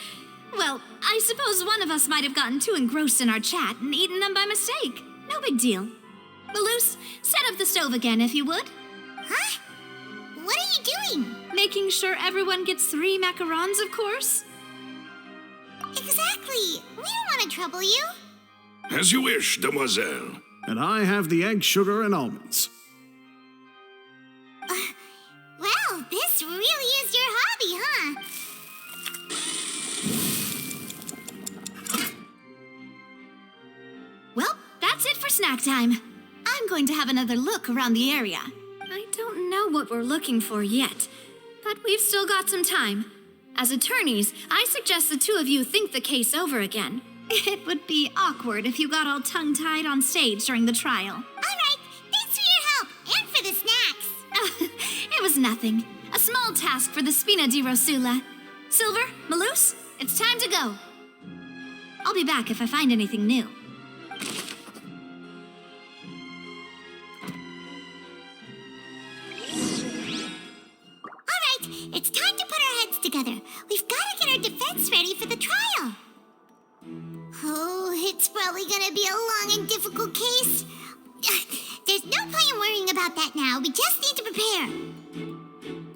Well, I suppose one of us might have gotten too engrossed in our chat and eaten them by mistake. No big deal. Melus, set up the stove again if you would. Huh? What are you doing? Making sure everyone gets 3 macarons, of course. Exactly. We don't want to trouble you. As you wish, demoiselle. And I have the egg, sugar, and almonds. Well, this really is your hobby, huh? Well, that's it for snack time. I'm going to have another look around the area. I don't know what we're looking for yet, but we've still got some time. As attorneys, I suggest the 2 of you think the case over again. It would be awkward if you got all tongue-tied on stage during the trial. All right, thanks for your help and for the snacks. It was nothing. A small task for the Spina di Rosula. Silver, Melus, it's time to go. I'll be back if I find anything new. All right, it's time to put our heads together. We've got to get our defense ready for the trial. Oh, it's probably gonna be a long and difficult case. There's no point in worrying about that now. We just need to prepare.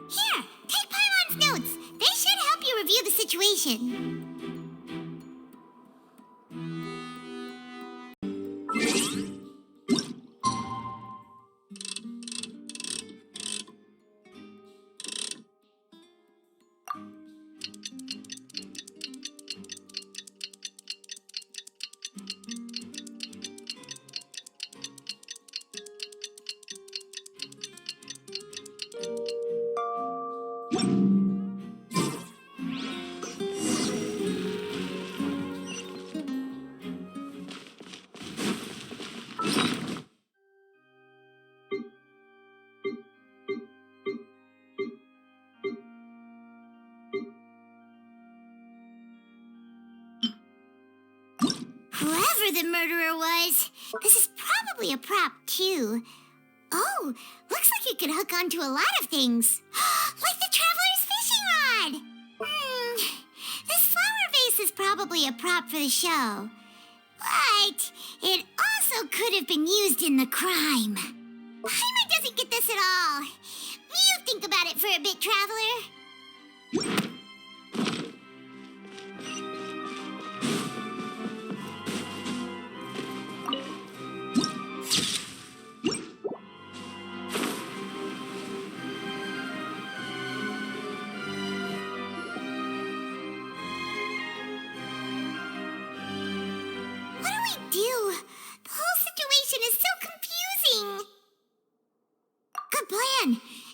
Here, take Paimon's notes. They should help you review the situation. Whoever the murderer was, this is probably a prop, too. Oh, looks like you could hook onto a lot of things. Like the Traveler's fishing rod! This flower vase is probably a prop for the show. But it also could have been used in the crime. Paimon doesn't get this at all. You think about it for a bit, Traveler.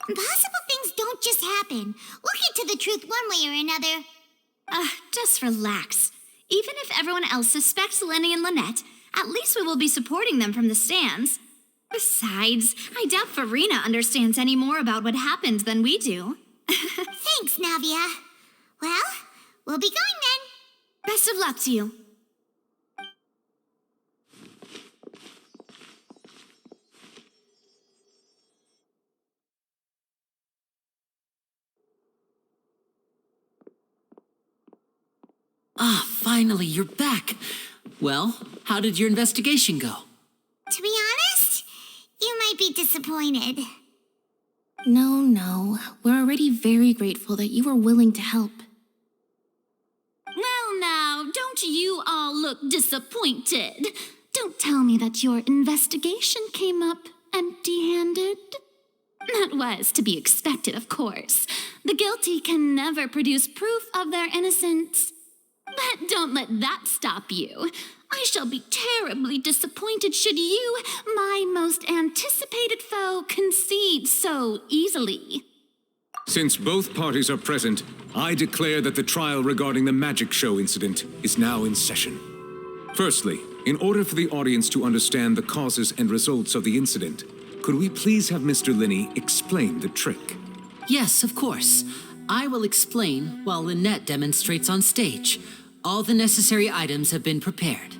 Impossible things don't just happen. We'll get to the truth one way or another. Just relax. Even if everyone else suspects Lyney and Lynette, at least we will be supporting them from the stands. Besides, I doubt Furina understands any more about what happened than we do. Thanks, Navia. Well, we'll be going then. Best of luck to you. Ah, finally, you're back. Well, how did your investigation go? To be honest, you might be disappointed. No. We're already very grateful that you were willing to help. Well, now, don't you all look disappointed. Don't tell me that your investigation came up empty-handed. That was to be expected, of course. The guilty can never produce proof of their innocence. But don't let that stop you. I shall be terribly disappointed should you, my most anticipated foe, concede so easily. Since both parties are present, I declare that the trial regarding the magic show incident is now in session. Firstly, in order for the audience to understand the causes and results of the incident, could we please have Mr. Lyney explain the trick? Yes, of course. I will explain while Lynette demonstrates on stage. All the necessary items have been prepared.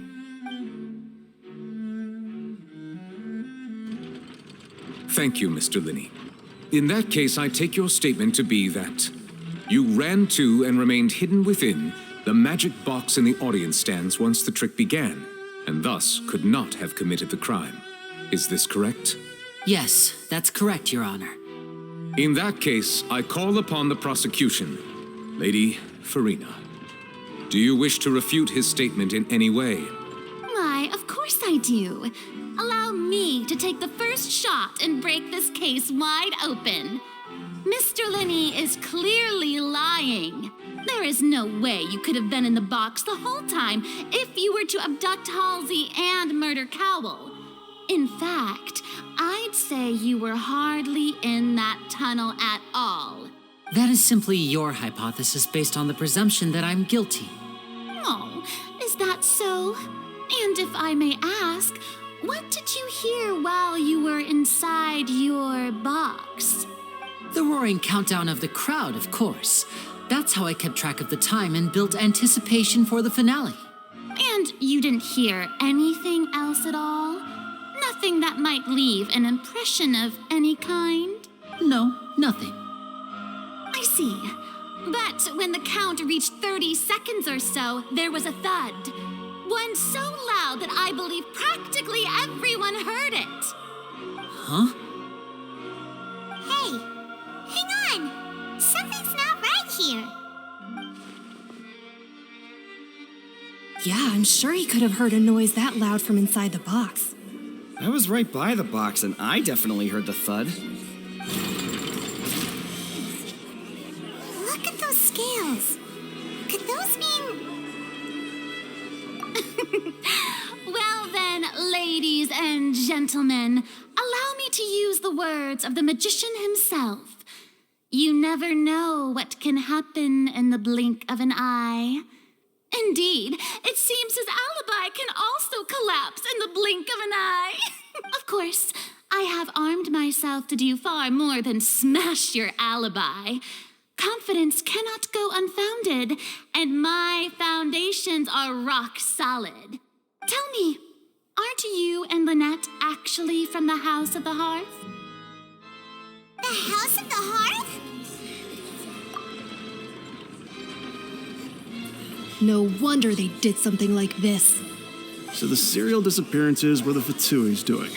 Thank you, Mr. Lyney. In that case, I take your statement to be that you ran to and remained hidden within the magic box in the audience stands once the trick began, and thus could not have committed the crime. Is this correct? Yes, that's correct, Your Honor. In that case, I call upon the prosecution. Lady Furina, do you wish to refute his statement in any way? Why, of course I do. Allow me to take the first shot and break this case wide open. Mr. Lyney is clearly lying. There is no way you could have been in the box the whole time if you were to abduct Halsey and murder Cowell. In fact, I'd say you were hardly in that tunnel at all. That is simply your hypothesis based on the presumption that I'm guilty. Oh, is that so? And if I may ask, what did you hear while you were inside your box? The roaring countdown of the crowd, of course. That's how I kept track of the time and built anticipation for the finale. And you didn't hear anything else at all? Nothing that might leave an impression of any kind? No, nothing. I see. But when the count reached 30 seconds or so, there was a thud. One so loud that I believe practically everyone heard it. Huh? Hey, hang on! Something's not right here. Yeah, I'm sure he could have heard a noise that loud from inside the box. I was right by the box, and I definitely heard the thud. Look at those scales. Could those mean... Well then, ladies and gentlemen, allow me to use the words of the magician himself. You never know what can happen in the blink of an eye. Indeed, it seems his alibi can also collapse in the blink of an eye. Of course, I have armed myself to do far more than smash your alibi. Confidence cannot go unfounded, and my foundations are rock solid. Tell me, aren't you and Lynette actually from the House of the Hearth? The House of the Hearth? No wonder they did something like this. So the serial disappearances were the Fatui's doing.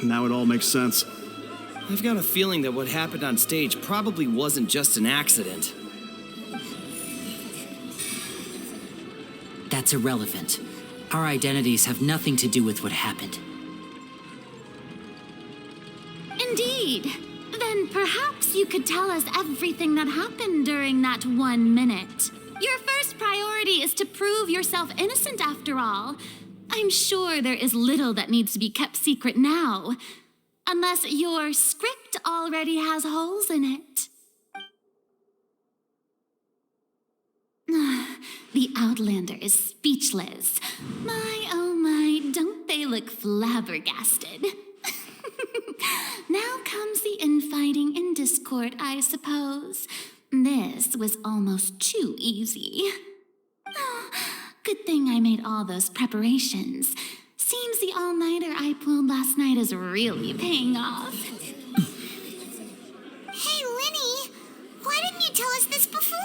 Now it all makes sense. I've got a feeling that what happened on stage probably wasn't just an accident. That's irrelevant. Our identities have nothing to do with what happened. Indeed. Then perhaps you could tell us everything that happened during that 1 minute. Your first priority is to prove yourself innocent, after all. I'm sure there is little that needs to be kept secret now. Unless your script already has holes in it. The Outlander is speechless. My, oh my, don't they look flabbergasted? Now comes the infighting and discord, I suppose. This was almost too easy. Oh, good thing I made all those preparations. Seems the all-nighter I pulled last night is really paying off. Hey, Lyney! Why didn't you tell us this before?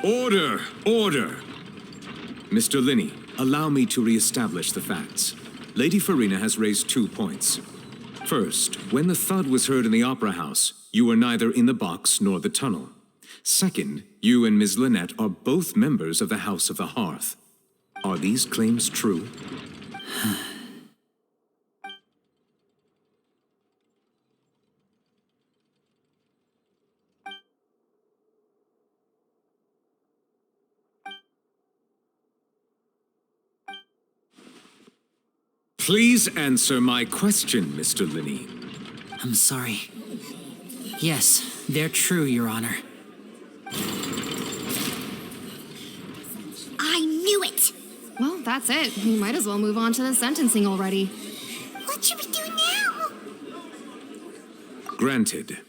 Order! Order! Mr. Lyney, allow me to re-establish the facts. Lady Furina has raised 2 points. First, when the thud was heard in the Opera House, you were neither in the box nor the tunnel. Second, you and Ms. Lynette are both members of the House of the Hearth. Are these claims true? Please answer my question, Mr. Lyney. I'm sorry. Yes, they're true, Your Honor. I knew it! Well, that's it. We might as well move on to the sentencing already. What should we do now? Granted.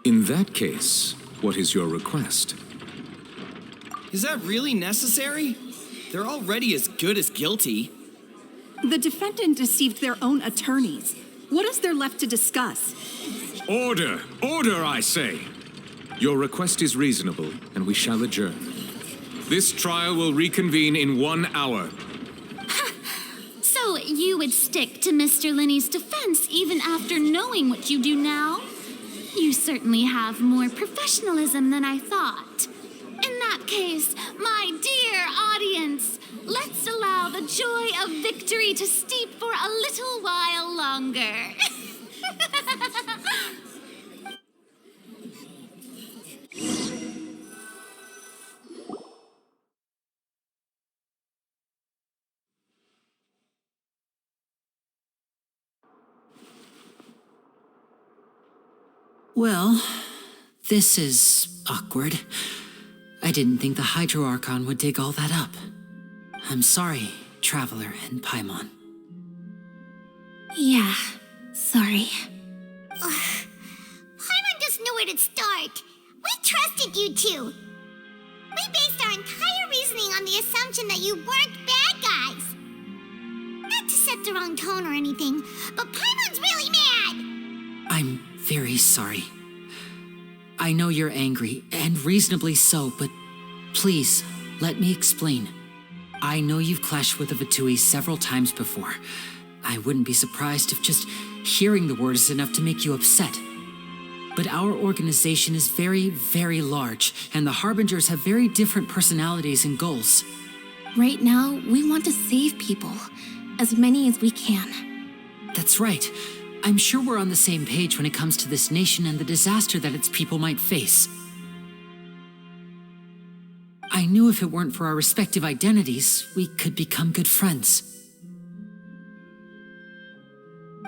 In that case, what is your request? Is that really necessary? They're already as good as guilty. The defendant deceived their own attorneys. What is there left to discuss? Order! Order, I say! Your request is reasonable, and we shall adjourn. This trial will reconvene in 1 hour. you would stick to Mr. Lyney's defense even after knowing what you do now. You certainly have more professionalism than I thought. In that case, my dear audience, let's allow the joy of victory to steep for a little while longer. Well, this is awkward. I didn't think the Hydro Archon would dig all that up. I'm sorry, Traveler and Paimon. Yeah, sorry. Paimon doesn't know where to start. We trusted you two. We based our entire reasoning on the assumption that you weren't bad guys. Not to set the wrong tone or anything, but Paimon's really mad. I'm very sorry. I know you're angry, and reasonably so, but please, let me explain. I know you've clashed with the Fatui several times before. I wouldn't be surprised if just hearing the word is enough to make you upset. But our organization is very, very large, and the Harbingers have very different personalities and goals. Right now, we want to save people. As many as we can. That's right. I'm sure we're on the same page when it comes to this nation and the disaster that its people might face. I knew if it weren't for our respective identities, we could become good friends.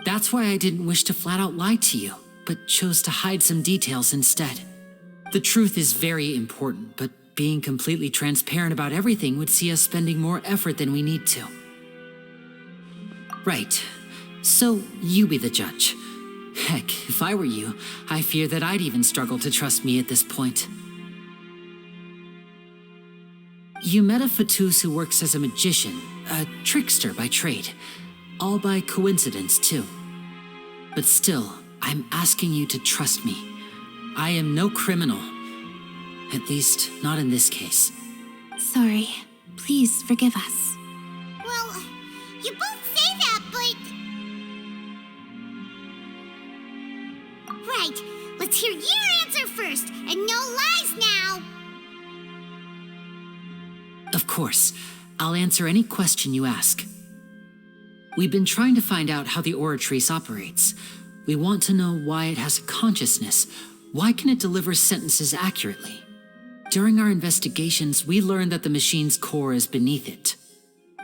That's why I didn't wish to flat out lie to you, but chose to hide some details instead. The truth is very important, but being completely transparent about everything would see us spending more effort than we need to. Right. So, you be the judge. Heck, if I were you, I fear that I'd even struggle to trust me at this point. You met a Fatus who works as a magician, a trickster by trade. All by coincidence, too. But still, I'm asking you to trust me. I am no criminal. At least, not in this case. Sorry. Please forgive us. Well, you both say that, but... Right, let's hear your answer first, and no lies now! Of course, I'll answer any question you ask. We've been trying to find out how the Oratrice operates. We want to know why it has a consciousness. Why can it deliver sentences accurately? During our investigations, we learned that the machine's core is beneath it.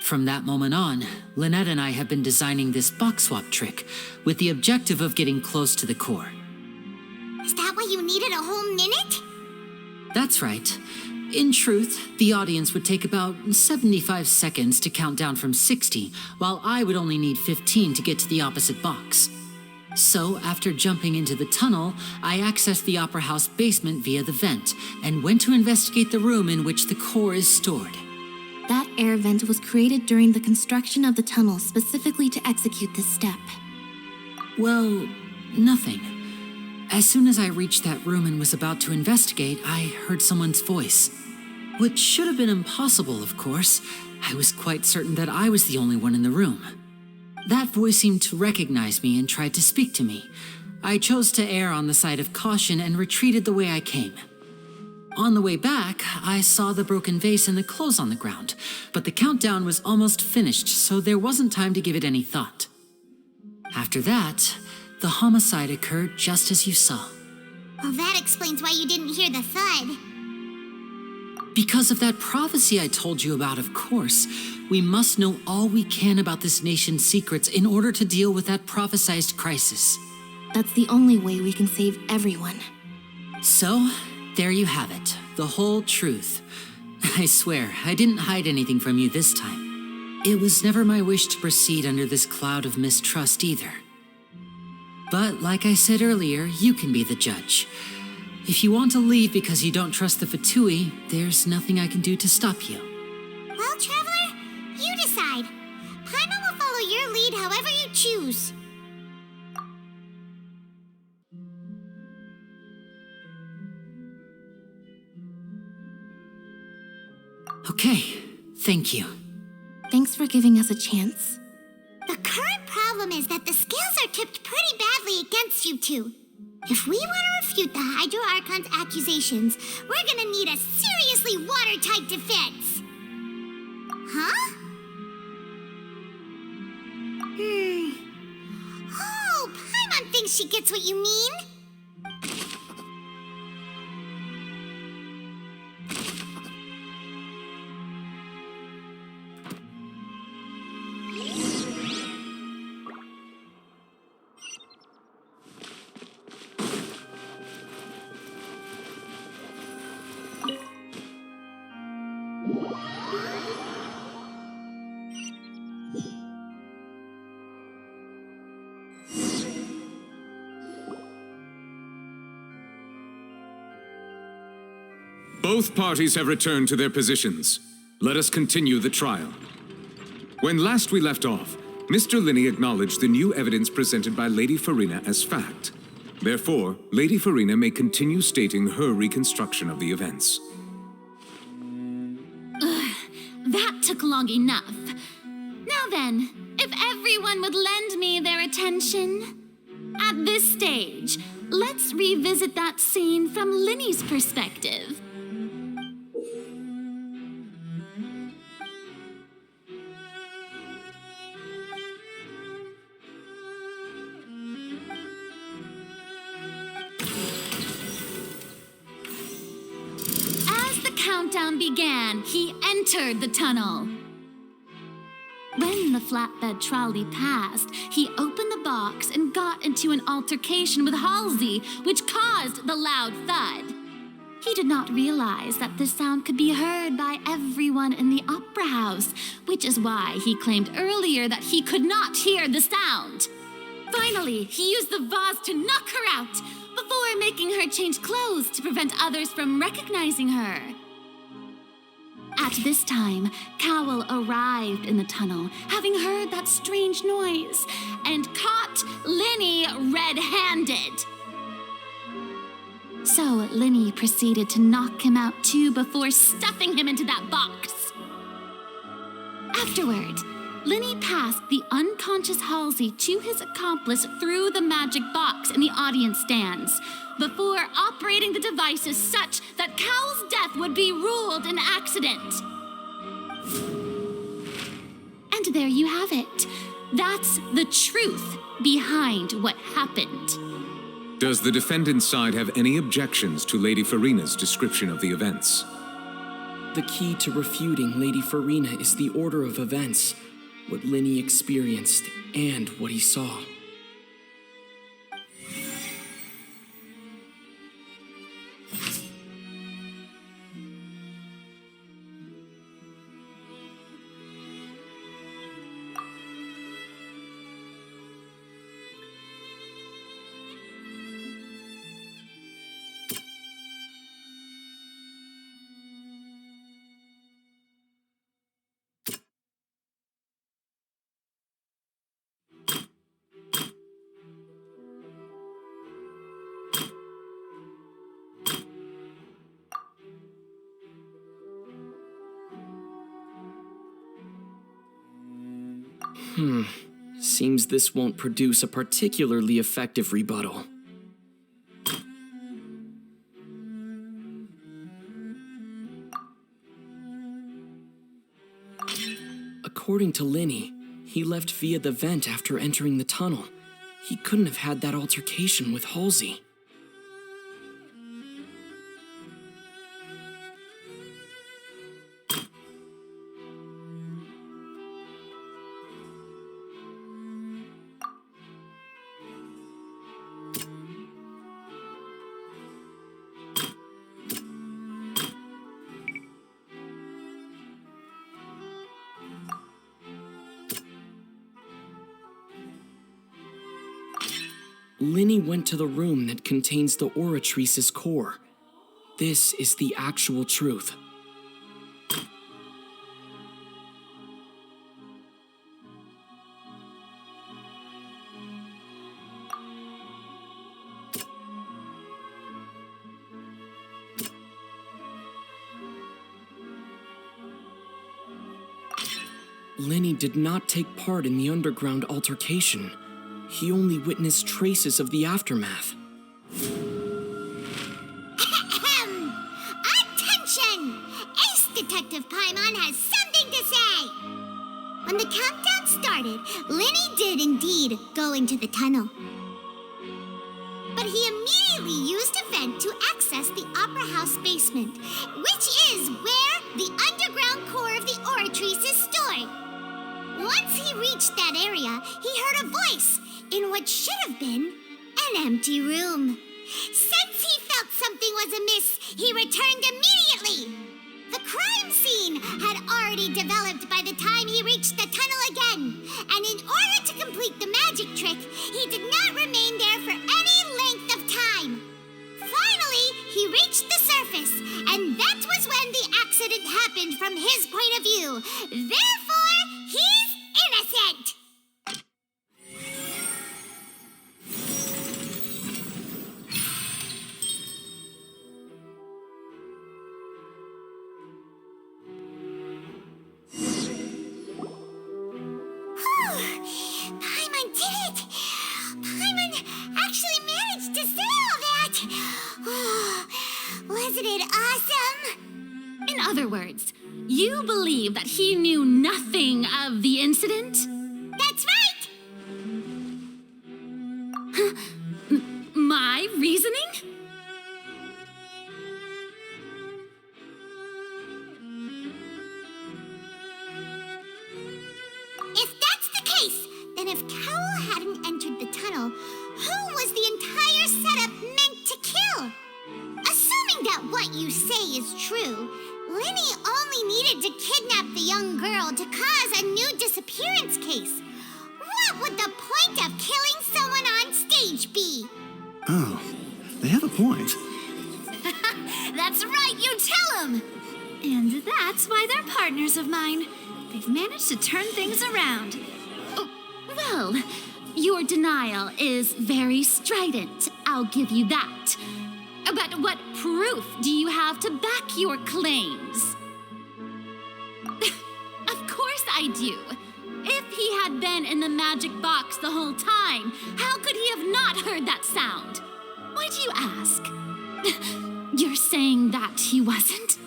From that moment on, Lynette and I have been designing this box swap trick with the objective of getting close to the core. Is that why you needed a whole minute? That's right. In truth, the audience would take about 75 seconds to count down from 60, while I would only need 15 to get to the opposite box. So, after jumping into the tunnel, I accessed the Opera House basement via the vent, and went to investigate the room in which the core is stored. That air vent was created during the construction of the tunnel specifically to execute this step. Well, nothing. As soon as I reached that room and was about to investigate, I heard someone's voice. Which should have been impossible, of course. I was quite certain that I was the only one in the room. That voice seemed to recognize me and tried to speak to me. I chose to err on the side of caution and retreated the way I came. On the way back, I saw the broken vase and the clothes on the ground, but the countdown was almost finished, so there wasn't time to give it any thought. After that, the homicide occurred just as you saw. Well, that explains why you didn't hear the thud. Because of that prophecy I told you about, of course. We must know all we can about this nation's secrets in order to deal with that prophesized crisis. That's the only way we can save everyone. So, there you have it. The whole truth. I swear, I didn't hide anything from you this time. It was never my wish to proceed under this cloud of mistrust either. But like I said earlier, you can be the judge. If you want to leave because you don't trust the Fatui, there's nothing I can do to stop you. Well, Traveler, you decide. Paimon will follow your lead however you choose. Okay, thank you. Thanks for giving us a chance. The problem is that the scales are tipped pretty badly against you two. If we want to refute the Hydro Archon's accusations, we're gonna need a seriously watertight defense. Huh? Oh, Paimon thinks she gets what you mean. Both parties have returned to their positions. Let us continue the trial. When last we left off, Mr. Lyney acknowledged the new evidence presented by Lady Furina as fact. Therefore, Lady Furina may continue stating her reconstruction of the events. That took long enough. Now then, if everyone would lend me their attention. At this stage, let's revisit that scene from Lyney's perspective. Countdown began, he entered the tunnel. When the flatbed trolley passed, he opened the box and got into an altercation with Halsey, which caused the loud thud. He did not realize that this sound could be heard by everyone in the opera house, which is why he claimed earlier that he could not hear the sound. Finally, he used the vase to knock her out, before making her change clothes to prevent others from recognizing her. At this time, Cowell arrived in the tunnel, having heard that strange noise, and caught Lyney red-handed. So Lyney proceeded to knock him out too before stuffing him into that box. Afterward, Lyney passed the unconscious Halsey to his accomplice through the magic box in the audience stands, before operating the devices such that Cowell's death would be ruled an accident. And there you have it. That's the truth behind what happened. Does the defendant's side have any objections to Lady Furina's description of the events? The key to refuting Lady Furina is the order of events, what Lyney experienced and what he saw. Seems this won't produce a particularly effective rebuttal. According to Lyney, he left via the vent after entering the tunnel. He couldn't have had that altercation with Halsey. Lyney went to the room that contains the Oratrice's core. This is the actual truth. Lyney did not take part in the underground altercation. He only witnessed traces of the aftermath. Attention! Ace Detective Paimon has something to say! When the countdown started, Lyney did indeed go into the tunnel. But he immediately used a vent to access the Opera House basement, which is where the underground core of the Oratrice is stored. Once he reached that area, he heard a voice in what should have been an empty room. Since he felt something was amiss, he returned immediately. The crime scene had already developed by the time he reached the tunnel again, and in order to complete the magic trick, he did not remain there for any length of time. Finally, he reached the surface, and that was when the accident happened from his point of view. Therefore, he's innocent! Paimon did it! Paimon actually managed to say all that! Wasn't it awesome? In other words, you believe that he knew nothing of the incident? That's right! My reasoning? If that's the case, then if Cowell hadn't entered the tunnel, who was the entire setup meant to kill? Assuming that what you say is true, Lyney only needed to kidnap the young girl to cause a new disappearance case. What would the point of killing someone on stage be? Oh, they have a point. That's right, you tell them! And that's why they're partners of mine. They've managed to turn things around. Oh, well, your denial is very strident, I'll give you that. But what proof do you have to back your claims? Of course I do. If he had been in the magic box the whole time, how could he have not heard that sound? Why do you ask? You're saying that he wasn't?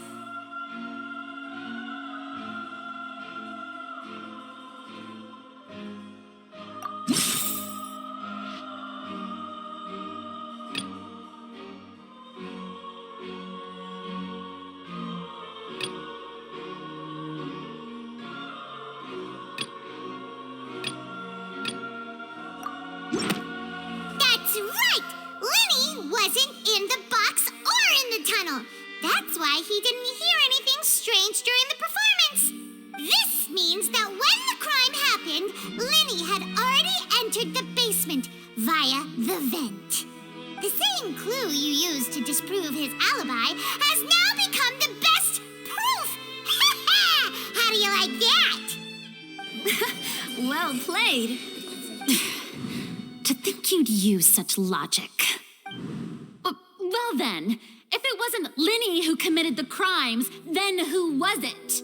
That's right! Lyney wasn't in the box or in the tunnel. That's why he didn't hear anything strange during the performance. This means that when the crime happened, Lyney had already entered the basement via the vent. The same clue you used to disprove his alibi has now become the best proof! How do you like that? Well played. To think you'd use such logic. Well then, if it wasn't Lyney who committed the crimes, then who was it?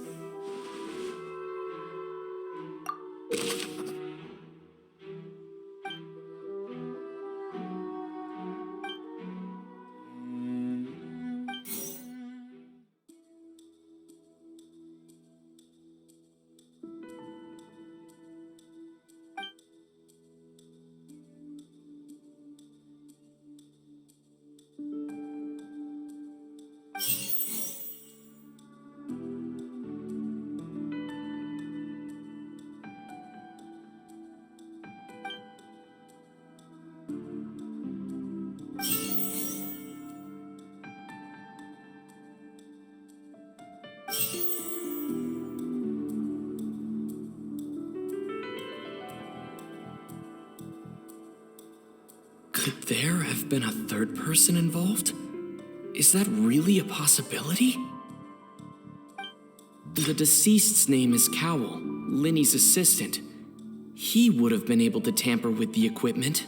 Could there have been a third person involved? Is that really a possibility? The deceased's name is Cowell, Lyney's assistant. He would have been able to tamper with the equipment.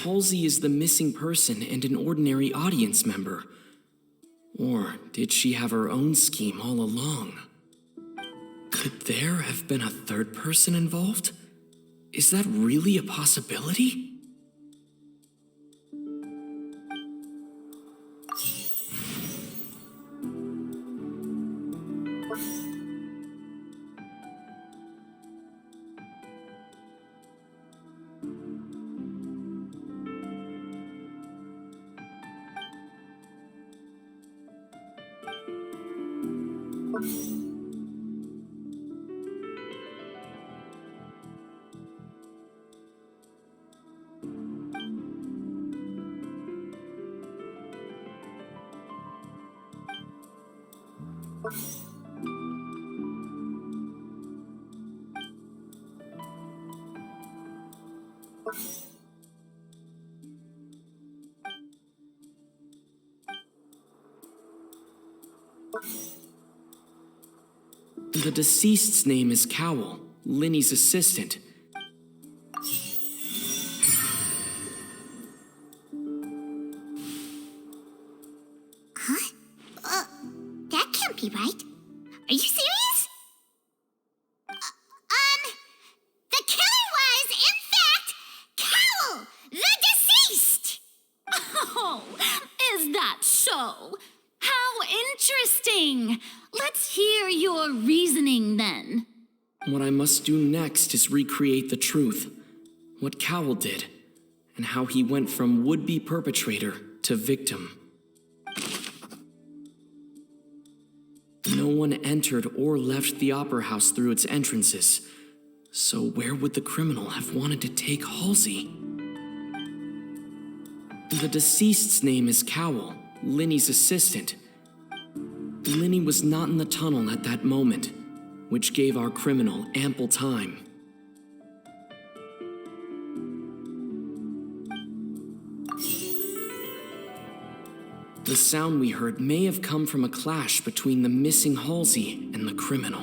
Halsey is the missing person and an ordinary audience member. Or did she have her own scheme all along? Could there have been a third person involved? Is that really a possibility? The deceased's name is Cowell, Lyney's assistant. Huh? That can't be right. Are you serious? The killer was, in fact, Cowell, the deceased! Oh, is that so? How interesting! Let's hear your reasoning then. What I must do next is recreate the truth, what Cowell did, and how he went from would-be perpetrator to victim. No one entered or left the Opera House through its entrances, so where would the criminal have wanted to take Halsey? The deceased's name is Cowell, Lyney's assistant. Lyney was not in the tunnel at that moment, which gave our criminal ample time. The sound we heard may have come from a clash between the missing Halsey and the criminal.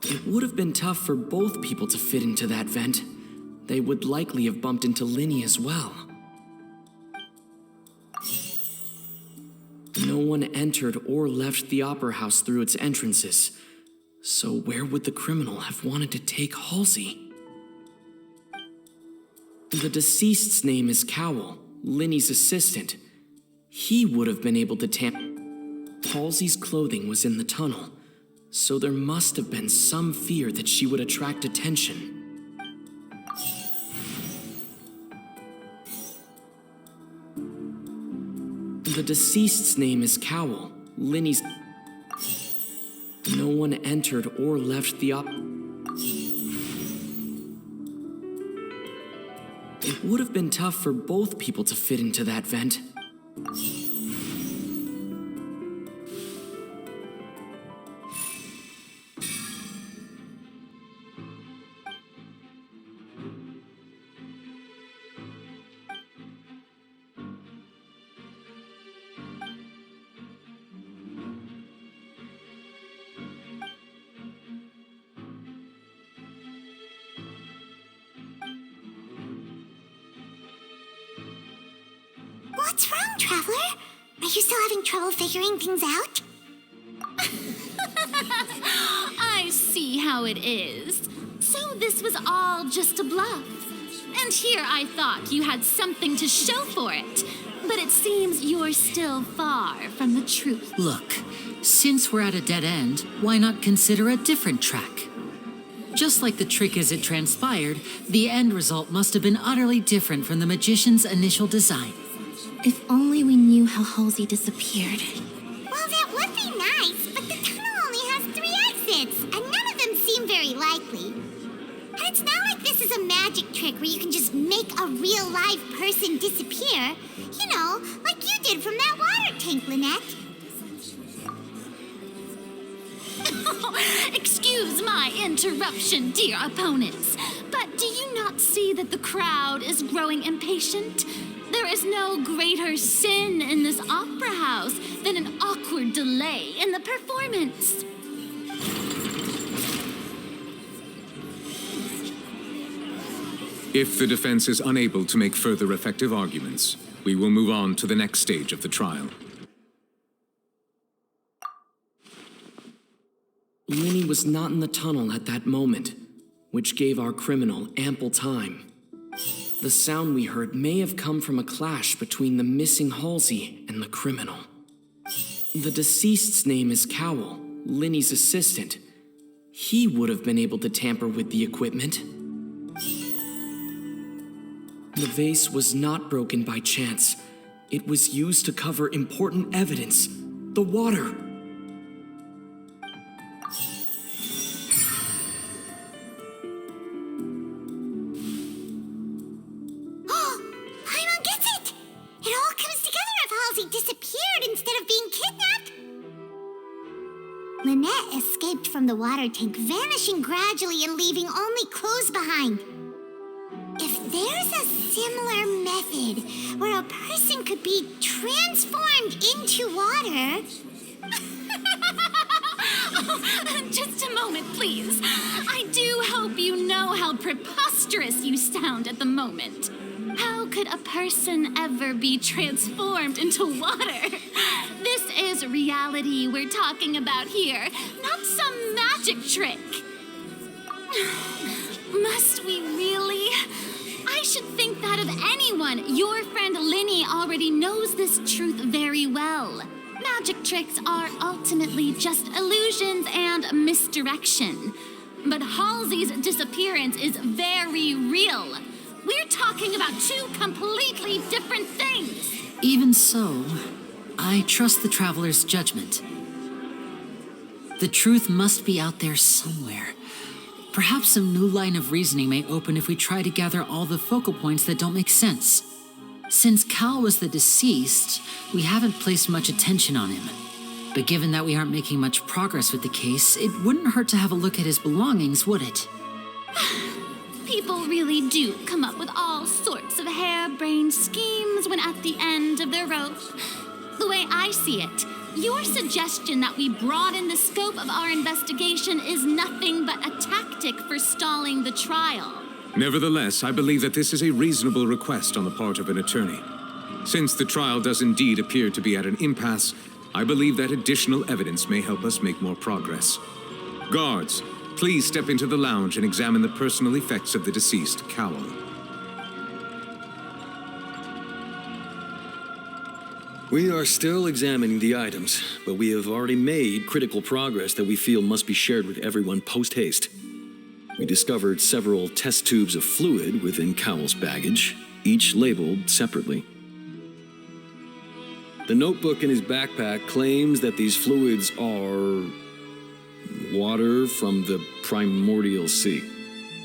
It would have been tough for both people to fit into that vent. They would likely have bumped into Lyney as well. No one entered or left the Opera House through its entrances, so where would the criminal have wanted to take Halsey? The deceased's name is Cowell, Lyney's assistant. He would have been able to Halsey's clothing was in the tunnel, so there must have been some fear that she would attract attention. The deceased's name is Cowell, Lyney's... No one entered or left the It would have been tough for both people to fit into that vent. What's wrong, Traveler? Are you still having trouble figuring things out? I see how it is. So this was all just a bluff. And here I thought you had something to show for it. But it seems you're still far from the truth. Look, since we're at a dead end, why not consider a different track? Just like the trick as it transpired, the end result must have been utterly different from the magician's initial design. If only we knew how Halsey disappeared. Well, that would be nice, but the tunnel only has 3 exits, and none of them seem very likely. And it's not like this is a magic trick where you can just make a real live person disappear. You know, like you did from that water tank, Lynette. Excuse my interruption, dear opponents, but do you not see that the crowd is growing impatient? There is no greater sin in this opera house than an awkward delay in the performance. If the defense is unable to make further effective arguments, we will move on to the next stage of the trial. was not in the tunnel at that moment, which gave our criminal ample time. The sound we heard may have come from a clash between the missing Halsey and the criminal. The deceased's name is Cowell, Lyney's assistant. He would have been able to tamper with the equipment. The vase was not broken by chance. It was used to cover important evidence, the water. Paimon gets it! It all comes together if Halsey disappeared instead of being kidnapped. Lynette escaped from the water tank, vanishing gradually and leaving only clothes behind. If there's a similar method where a person could be transformed into water... Oh, just a moment, please. I do hope you know how preposterous you sound at the moment. How could a person ever be transformed into water? This is reality we're talking about here, not some magic trick. Must we really? I should think that of anyone. Your friend Lyney already knows this truth very well. Magic tricks are ultimately just illusions and misdirection. But Halsey's disappearance is very real. We're talking about two completely different things. Even so, I trust the traveler's judgment. The truth must be out there somewhere. Perhaps some new line of reasoning may open if we try to gather all the focal points that don't make sense. Since Cal was the deceased, we haven't placed much attention on him. But given that we aren't making much progress with the case, it wouldn't hurt to have a look at his belongings, would it? People really do come up with all sorts of harebrained schemes when at the end of their rope. The way I see it, your suggestion that we broaden the scope of our investigation is nothing but a tactic for stalling the trial. Nevertheless, I believe that this is a reasonable request on the part of an attorney. Since the trial does indeed appear to be at an impasse, I believe that additional evidence may help us make more progress. Guards, please step into the lounge and examine the personal effects of the deceased, Cowell. We are still examining the items, but we have already made critical progress that we feel must be shared with everyone post-haste. We discovered several test tubes of fluid within Cowell's baggage, each labeled separately. The notebook in his backpack claims that these fluids are water from the primordial sea.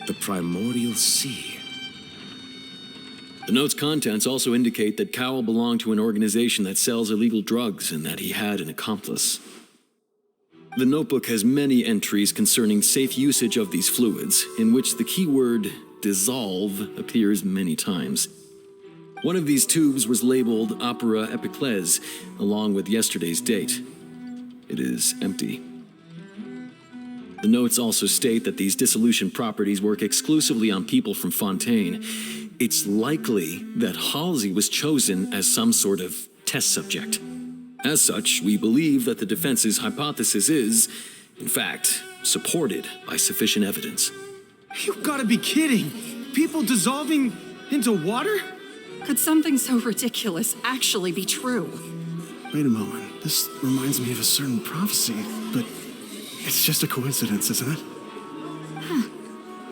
The primordial sea? The note's contents also indicate that Cowell belonged to an organization that sells illegal drugs and that he had an accomplice. The notebook has many entries concerning safe usage of these fluids, in which the keyword dissolve appears many times. One of these tubes was labeled Opera Epiclese, along with yesterday's date. It is empty. The notes also state that these dissolution properties work exclusively on people from Fontaine. It's likely that Halsey was chosen as some sort of test subject. As such, we believe that the defense's hypothesis is, in fact, supported by sufficient evidence. You've got to be kidding! People dissolving into water? Could something so ridiculous actually be true? Wait a moment. This reminds me of a certain prophecy, but it's just a coincidence, isn't it? Huh.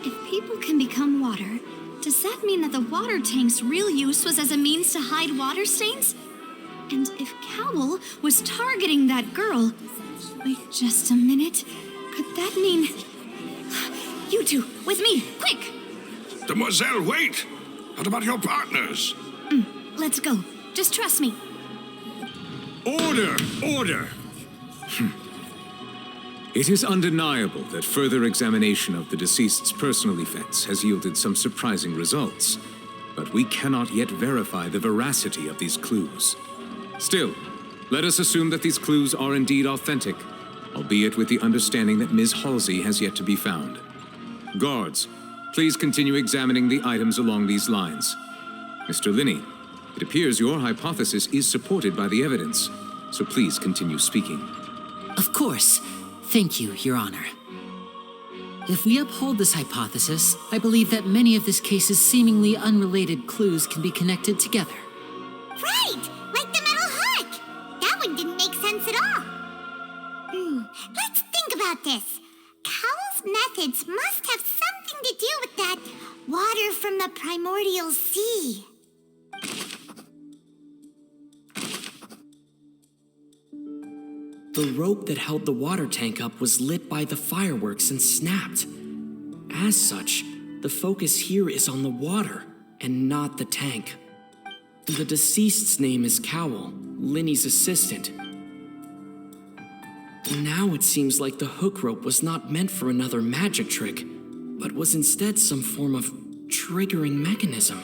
If people can become water, does that mean that the water tank's real use was as a means to hide water stains? And if Cowell was targeting that girl... Wait just a minute. Could that mean... You two, with me, quick! Demoiselle, wait! What about your partners? Let's go. Just trust me. Order! Order! It is undeniable that further examination of the deceased's personal effects has yielded some surprising results, but we cannot yet verify the veracity of these clues. Still, let us assume that these clues are indeed authentic, albeit with the understanding that Ms. Halsey has yet to be found. Guards, please continue examining the items along these lines. Mr. Lyney, it appears your hypothesis is supported by the evidence, so please continue speaking. Of course. Thank you, Your Honor. If we uphold this hypothesis, I believe that many of this case's seemingly unrelated clues can be connected together. Right! Like the metal hook! That one didn't make sense at all. Let's think about this. Cowell's methods must have something to do with that water from the primordial sea. The rope that held the water tank up was lit by the fireworks and snapped. As such, the focus here is on the water and not the tank. The deceased's name is Cowell, Lyney's assistant. Now it seems like the hook rope was not meant for another magic trick, but was instead some form of triggering mechanism.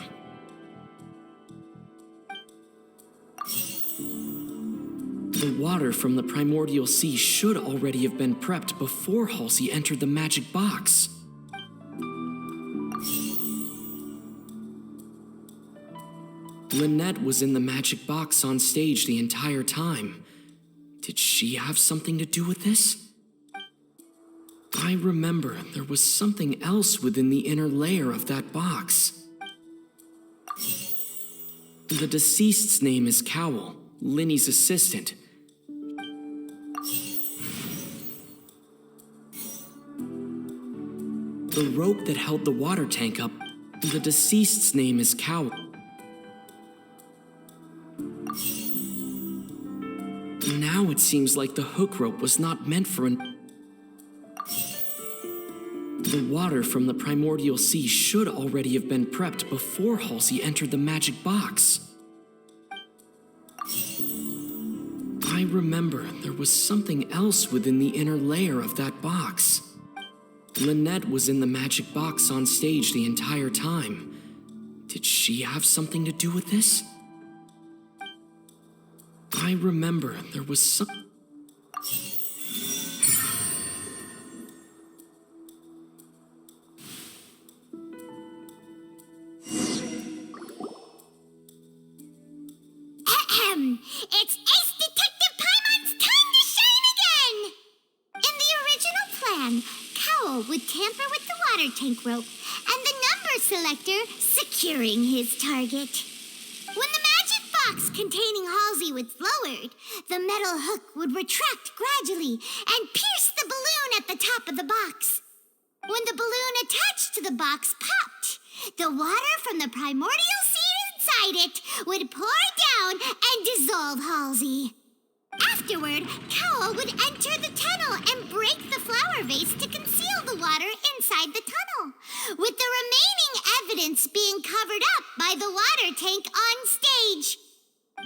The water from the primordial sea should already have been prepped before Halsey entered the magic box. Lynette was in the magic box on stage the entire time. Did she have something to do with this? I remember there was something else within the inner layer of that box. The deceased's name is Cowell, Lyney's assistant. The rope that held the water tank up, the deceased's name is Cowell. Now it seems like the hook rope was not meant for The water from the primordial sea should already have been prepped before Halsey entered the magic box. I remember there was something else within the inner layer of that box. Lynette was in the magic box on stage the entire time. Did she have something to do with this? I remember there was some... It's Ace Detective Paimon's time to shine again! In the original plan, Cowell would tamper with the water tank rope and the number selector securing his target. When the magic box containing Halsey was lowered, the metal hook would retract gradually and pierce the balloon at the top of the box. When the balloon attached to the box popped, the water from the primordial sea inside it would pour down and dissolve Halsey. Afterward, Cowell would enter the tunnel and break the flower vase to conceal the water inside the tunnel, with the remaining evidence being covered up by the water tank on stage.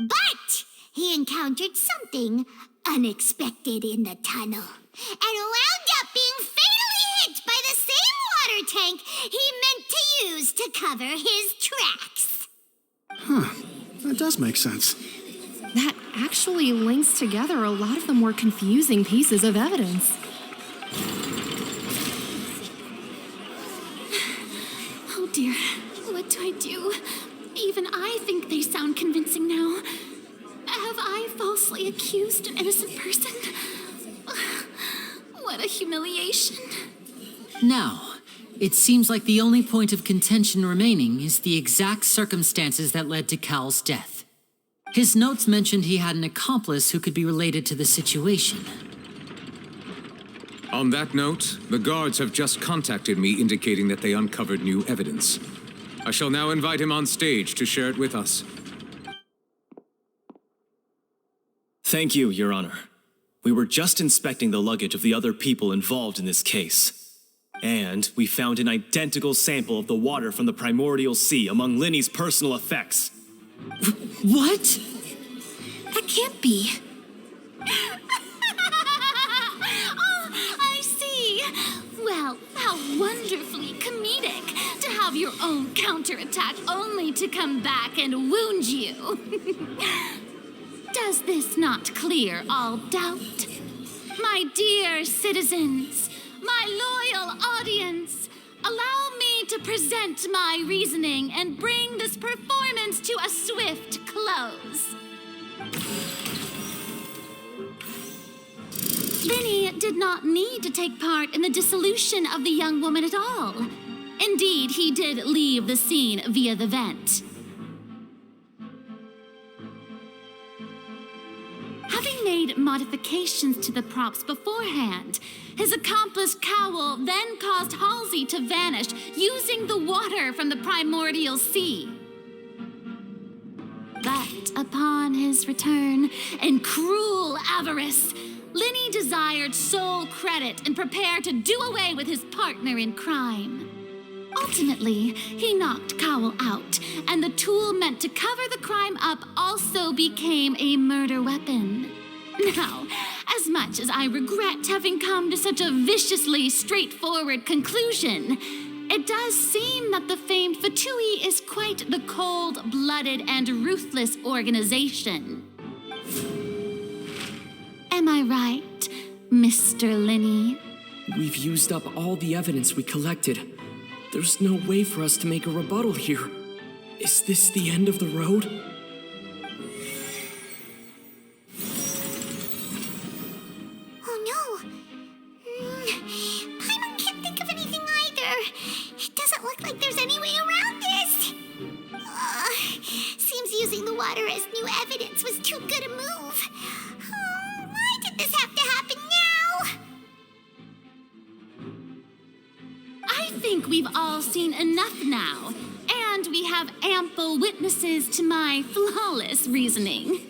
But he encountered something unexpected in the tunnel and wound up being fatally hit by the same water tank he meant to use to cover his tracks. Huh, that does make sense. That actually links together a lot of the more confusing pieces of evidence. Oh dear, what do I do? Even I think they sound convincing now. Have I falsely accused an innocent person? What a humiliation. Now, it seems like the only point of contention remaining is the exact circumstances that led to Cowell's death. His notes mentioned he had an accomplice who could be related to the situation. On that note, the guards have just contacted me indicating that they uncovered new evidence. I shall now invite him on stage to share it with us. Thank you, Your Honor. We were just inspecting the luggage of the other people involved in this case. And we found an identical sample of the water from the primordial sea among Lyney's personal effects. What? That can't be. Oh, I see. Well, how wonderfully comedic to have your own counterattack only to come back and wound you. Does this not clear all doubt? My dear citizens, my loyal audience, allow me to present my reasoning and bring this performance to a swift close. Lyney did not need to take part in the dissolution of the young woman at all. Indeed, he did leave the scene via the vent. Having made modifications to the props beforehand, his accomplice Cowl then caused Halsey to vanish using the water from the primordial sea. But upon his return, in cruel avarice, Lyney desired sole credit and prepared to do away with his partner in crime. Ultimately, he knocked Cowl out, and the tool meant to cover the crime up also became a murder weapon. Now, as much as I regret having come to such a viciously straightforward conclusion, it does seem that the famed Fatui is quite the cold-blooded and ruthless organization. Am I right, Mr. Lyney? We've used up all the evidence we collected. There's no way for us to make a rebuttal here. Is this the end of the road? Oh no! Paimon can't think of anything either. It doesn't look like there's any way around this. Seems using the water as new evidence was too good a move. Why did this have to happen now? I think we've all seen enough now, and we have ample witnesses to my flawless reasoning.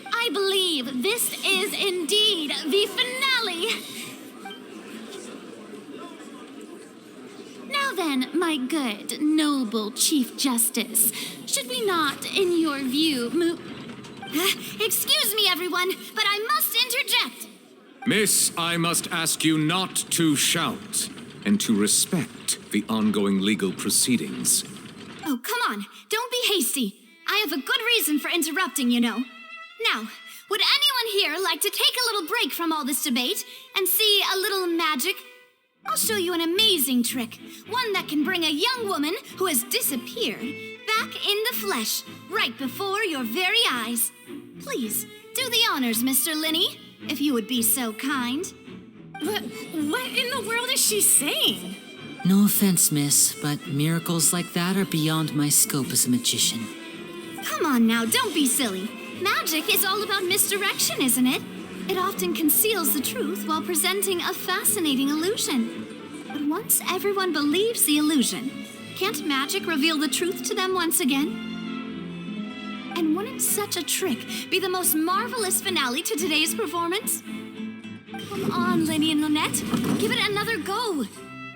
I believe this is indeed the finale. Now then, my good, noble Chief Justice, should we not, in your view, Excuse me, everyone, but I must interject. Miss, I must ask you not to shout and to respect the ongoing legal proceedings. Oh, come on. Don't be hasty. I have a good reason for interrupting, you know. Now, would anyone here like to take a little break from all this debate and see a little magic? I'll show you an amazing trick, one that can bring a young woman who has disappeared back in the flesh, right before your very eyes. Please, do the honors, Mr. Lyney, if you would be so kind. What in the world is she saying? No offense, miss, but miracles like that are beyond my scope as a magician. Come on now, don't be silly. Magic is all about misdirection, isn't it? It often conceals the truth while presenting a fascinating illusion. But once everyone believes the illusion, can't magic reveal the truth to them once again? And wouldn't such a trick be the most marvelous finale to today's performance? Come on, Lyney and Lynette, give it another go.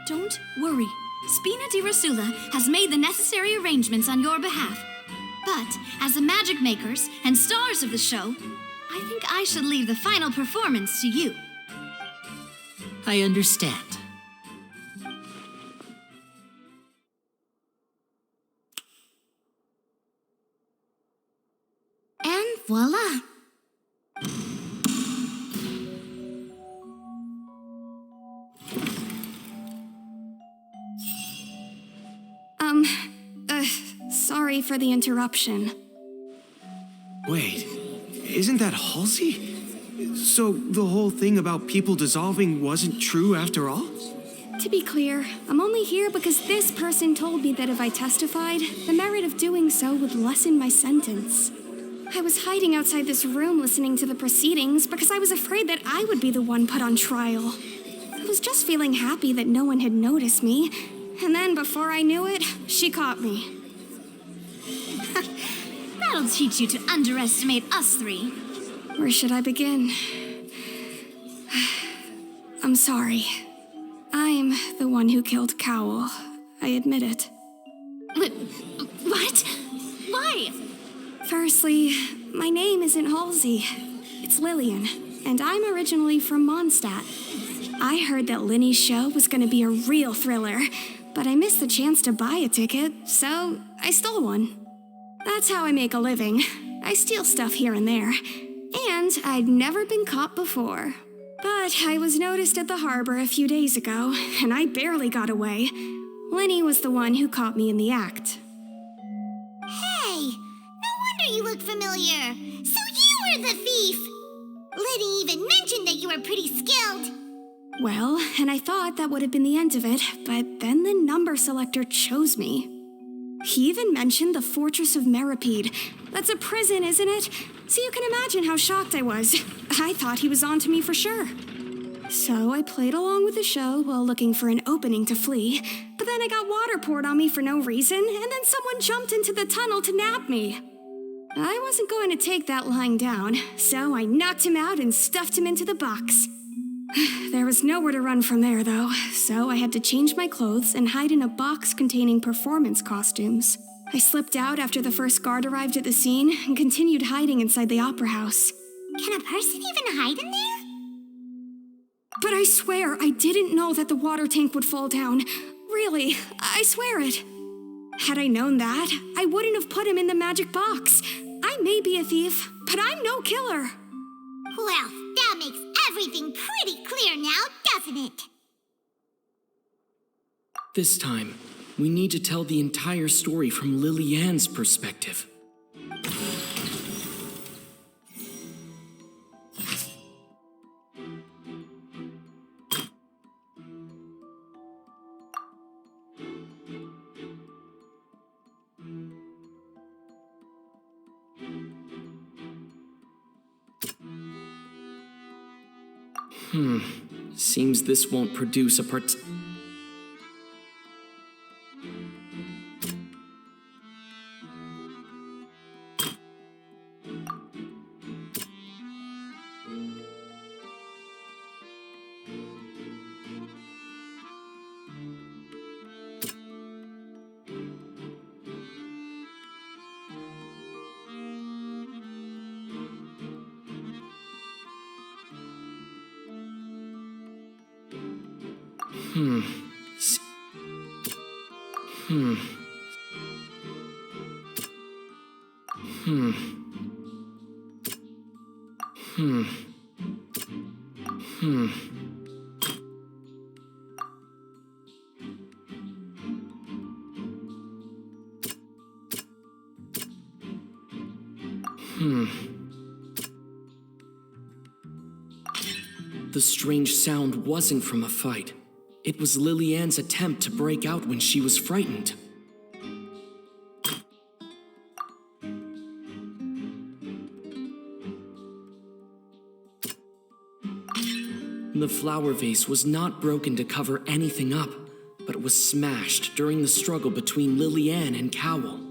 Don't worry, Spina di Rosula has made the necessary arrangements on your behalf. But as the magic makers and stars of the show, I think I should leave the final performance to you. I understand. And voila! Sorry for the interruption. Wait, isn't that Halsey? So the whole thing about people dissolving wasn't true after all? To be clear, I'm only here because this person told me that if I testified, the merit of doing so would lessen my sentence. I was hiding outside this room listening to the proceedings because I was afraid that I would be the one put on trial. I was just feeling happy that no one had noticed me, and then before I knew it, she caught me. That'll teach you to underestimate us three. Where should I begin? I'm sorry. I'm the one who killed Cowl. I admit it. What? Why? Firstly, my name isn't Halsey. It's Lillian, and I'm originally from Mondstadt. I heard that Lyney's show was going to be a real thriller, but I missed the chance to buy a ticket, so I stole one. That's how I make a living. I steal stuff here and there. And I'd never been caught before. But I was noticed at the harbor a few days ago, and I barely got away. Lyney was the one who caught me in the act. Hey, no wonder you look familiar. So you were the thief. Lyney even mentioned that you you were pretty skilled. Well, and I thought that would have been the end of it, but then the number selector chose me. He even mentioned the Fortress of Meripede. That's a prison, isn't it? So you can imagine how shocked I was. I thought he was on to me for sure. So I played along with the show while looking for an opening to flee, but then I got water poured on me for no reason, and then someone jumped into the tunnel to nab me. I wasn't going to take that lying down, so I knocked him out and stuffed him into the box. There was nowhere to run from there, though, so I had to change my clothes and hide in a box containing performance costumes. I slipped out after the first guard arrived at the scene and continued hiding inside the opera house. Can a person even hide in there? But I swear I didn't know that the water tank would fall down. Really, I swear it. Had I known that, I wouldn't have put him in the magic box. I may be a thief, but I'm no killer. Well, that makes everything pretty clear now, doesn't it? This time, we need to tell the entire story from Lily-Ann's perspective. Seems this won't produce a part... The strange sound wasn't from a fight. It was Lily-Ann's attempt to break out when she was frightened. The flower vase was not broken to cover anything up, but it was smashed during the struggle between Lily-Ann and Cowell.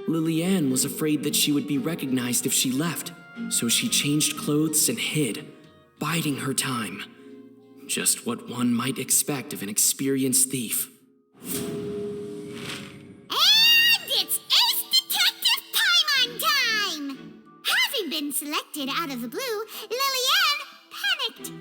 Lily-Ann was afraid that she would be recognized if she left, so she changed clothes and hid, biding her time. Just what one might expect of an experienced thief. And it's Ace Detective Paimon time! Having been selected out of the blue, Lily-Ann panicked.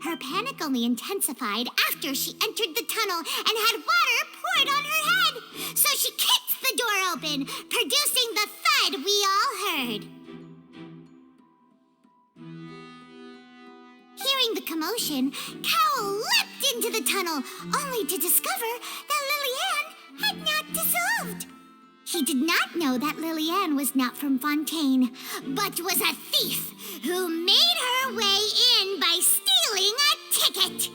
Her panic only intensified after she entered the tunnel and had water poured on her head. So she kicked the door open, producing the thud we all heard. Hearing the commotion, Cowell leapt into the tunnel, only to discover that Lily-Ann had not dissolved. He did not know that Lily-Ann was not from Fontaine, but was a thief who made her way in by stealing a ticket.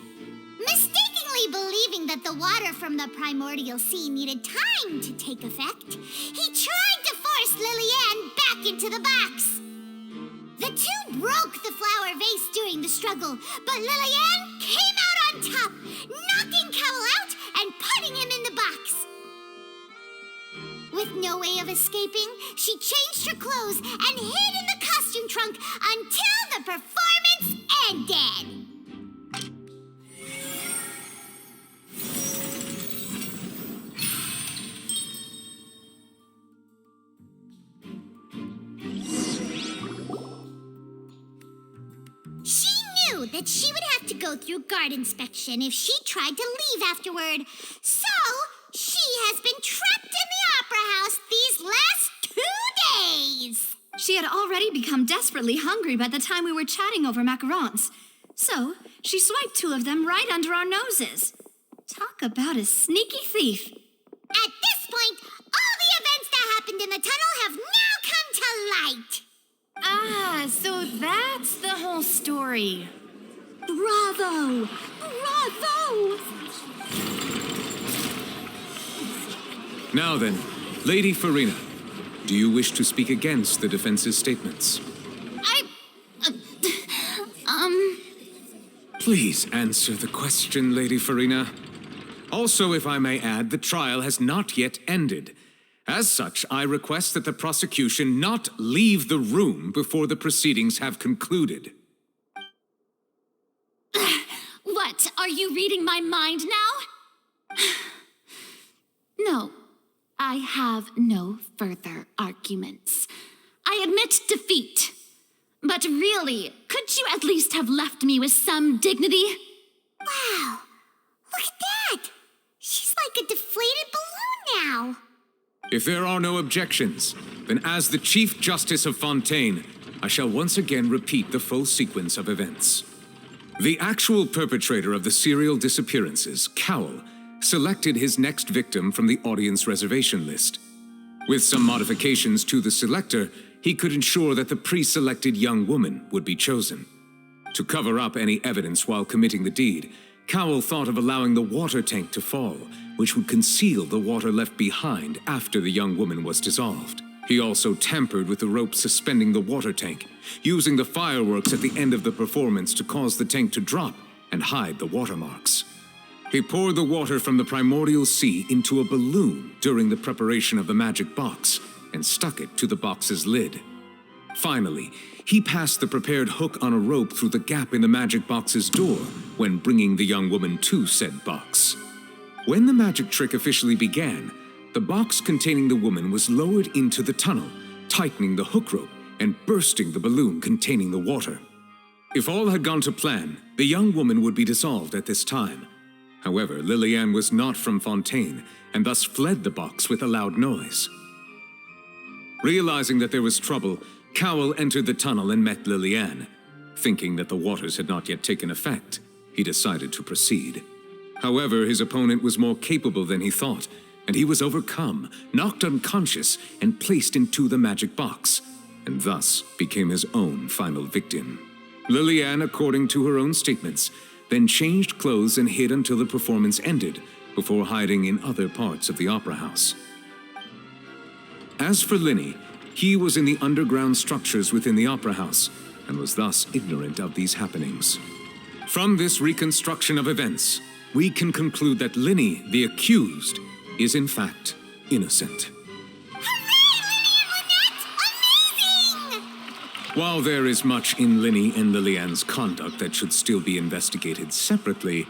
Mistakenly believing that the water from the primordial sea needed time to take effect, he tried to force Lily-Ann back into the box. The two broke the flower vase during the struggle, but Lily-Ann came out on top, knocking Cowell out and putting him in the box. With no way of escaping, she changed her clothes and hid in the costume trunk until the performance ended. She knew that she would have to go through guard inspection if she tried to leave afterward. So, she has been trapped in the opera house these last 2 days. She had already become desperately hungry by the time we were chatting over macarons. So So, she swiped 2 of them right under our noses. Talk about a sneaky thief. At this point, all the events that happened in the tunnel have now come to light. Ah, so that's the whole story. Bravo! Bravo! Now then, Lady Furina, do you wish to speak against the defense's statements? Please answer the question, Lady Furina. Also, if I may add, the trial has not yet ended. As such, I request that the prosecution not leave the room before the proceedings have concluded. What? Are you reading my mind now? No, I have no further arguments. I admit defeat. But really, could you at least have left me with some dignity? Wow, look at that! She's like a deflated balloon now. If there are no objections, then as the Chief Justice of Fontaine, I shall once again repeat the full sequence of events. The actual perpetrator of the serial disappearances, Cowell, selected his next victim from the audience reservation list. With some modifications to the selector, he could ensure that the pre-selected young woman would be chosen. To cover up any evidence while committing the deed, Cowell thought of allowing the water tank to fall, which would conceal the water left behind after the young woman was dissolved. He also tampered with the rope suspending the water tank, using the fireworks at the end of the performance to cause the tank to drop and hide the watermarks. He poured the water from the primordial sea into a balloon during the preparation of the magic box and stuck it to the box's lid. Finally, he passed the prepared hook on a rope through the gap in the magic box's door when bringing the young woman to said box. When the magic trick officially began, the box containing the woman was lowered into the tunnel, tightening the hook rope and bursting the balloon containing the water. If all had gone to plan, the young woman would be dissolved at this time. However, Lillian was not from Fontaine and thus fled the box with a loud noise. Realizing that there was trouble, Cowell entered the tunnel and met Lillian. Thinking that the waters had not yet taken effect, he decided to proceed. However, his opponent was more capable than he thought, and he was overcome, knocked unconscious, and placed into the magic box, and thus became his own final victim. Lillian, according to her own statements, then changed clothes and hid until the performance ended, before hiding in other parts of the opera house. As for Lyney, he was in the underground structures within the opera house, and was thus ignorant of these happenings. From this reconstruction of events, we can conclude that Lyney, the accused, is in fact innocent. While there is much in Lyney and Lillian's conduct that should still be investigated separately,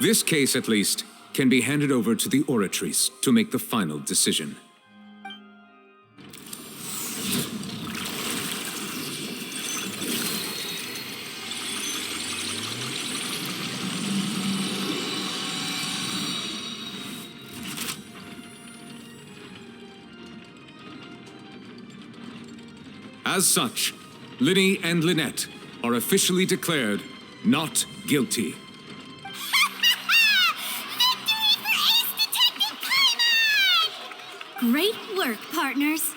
this case, at least, can be handed over to the Oratrice to make the final decision. As such, Lyney and Lynette are officially declared not guilty. Great work, partners.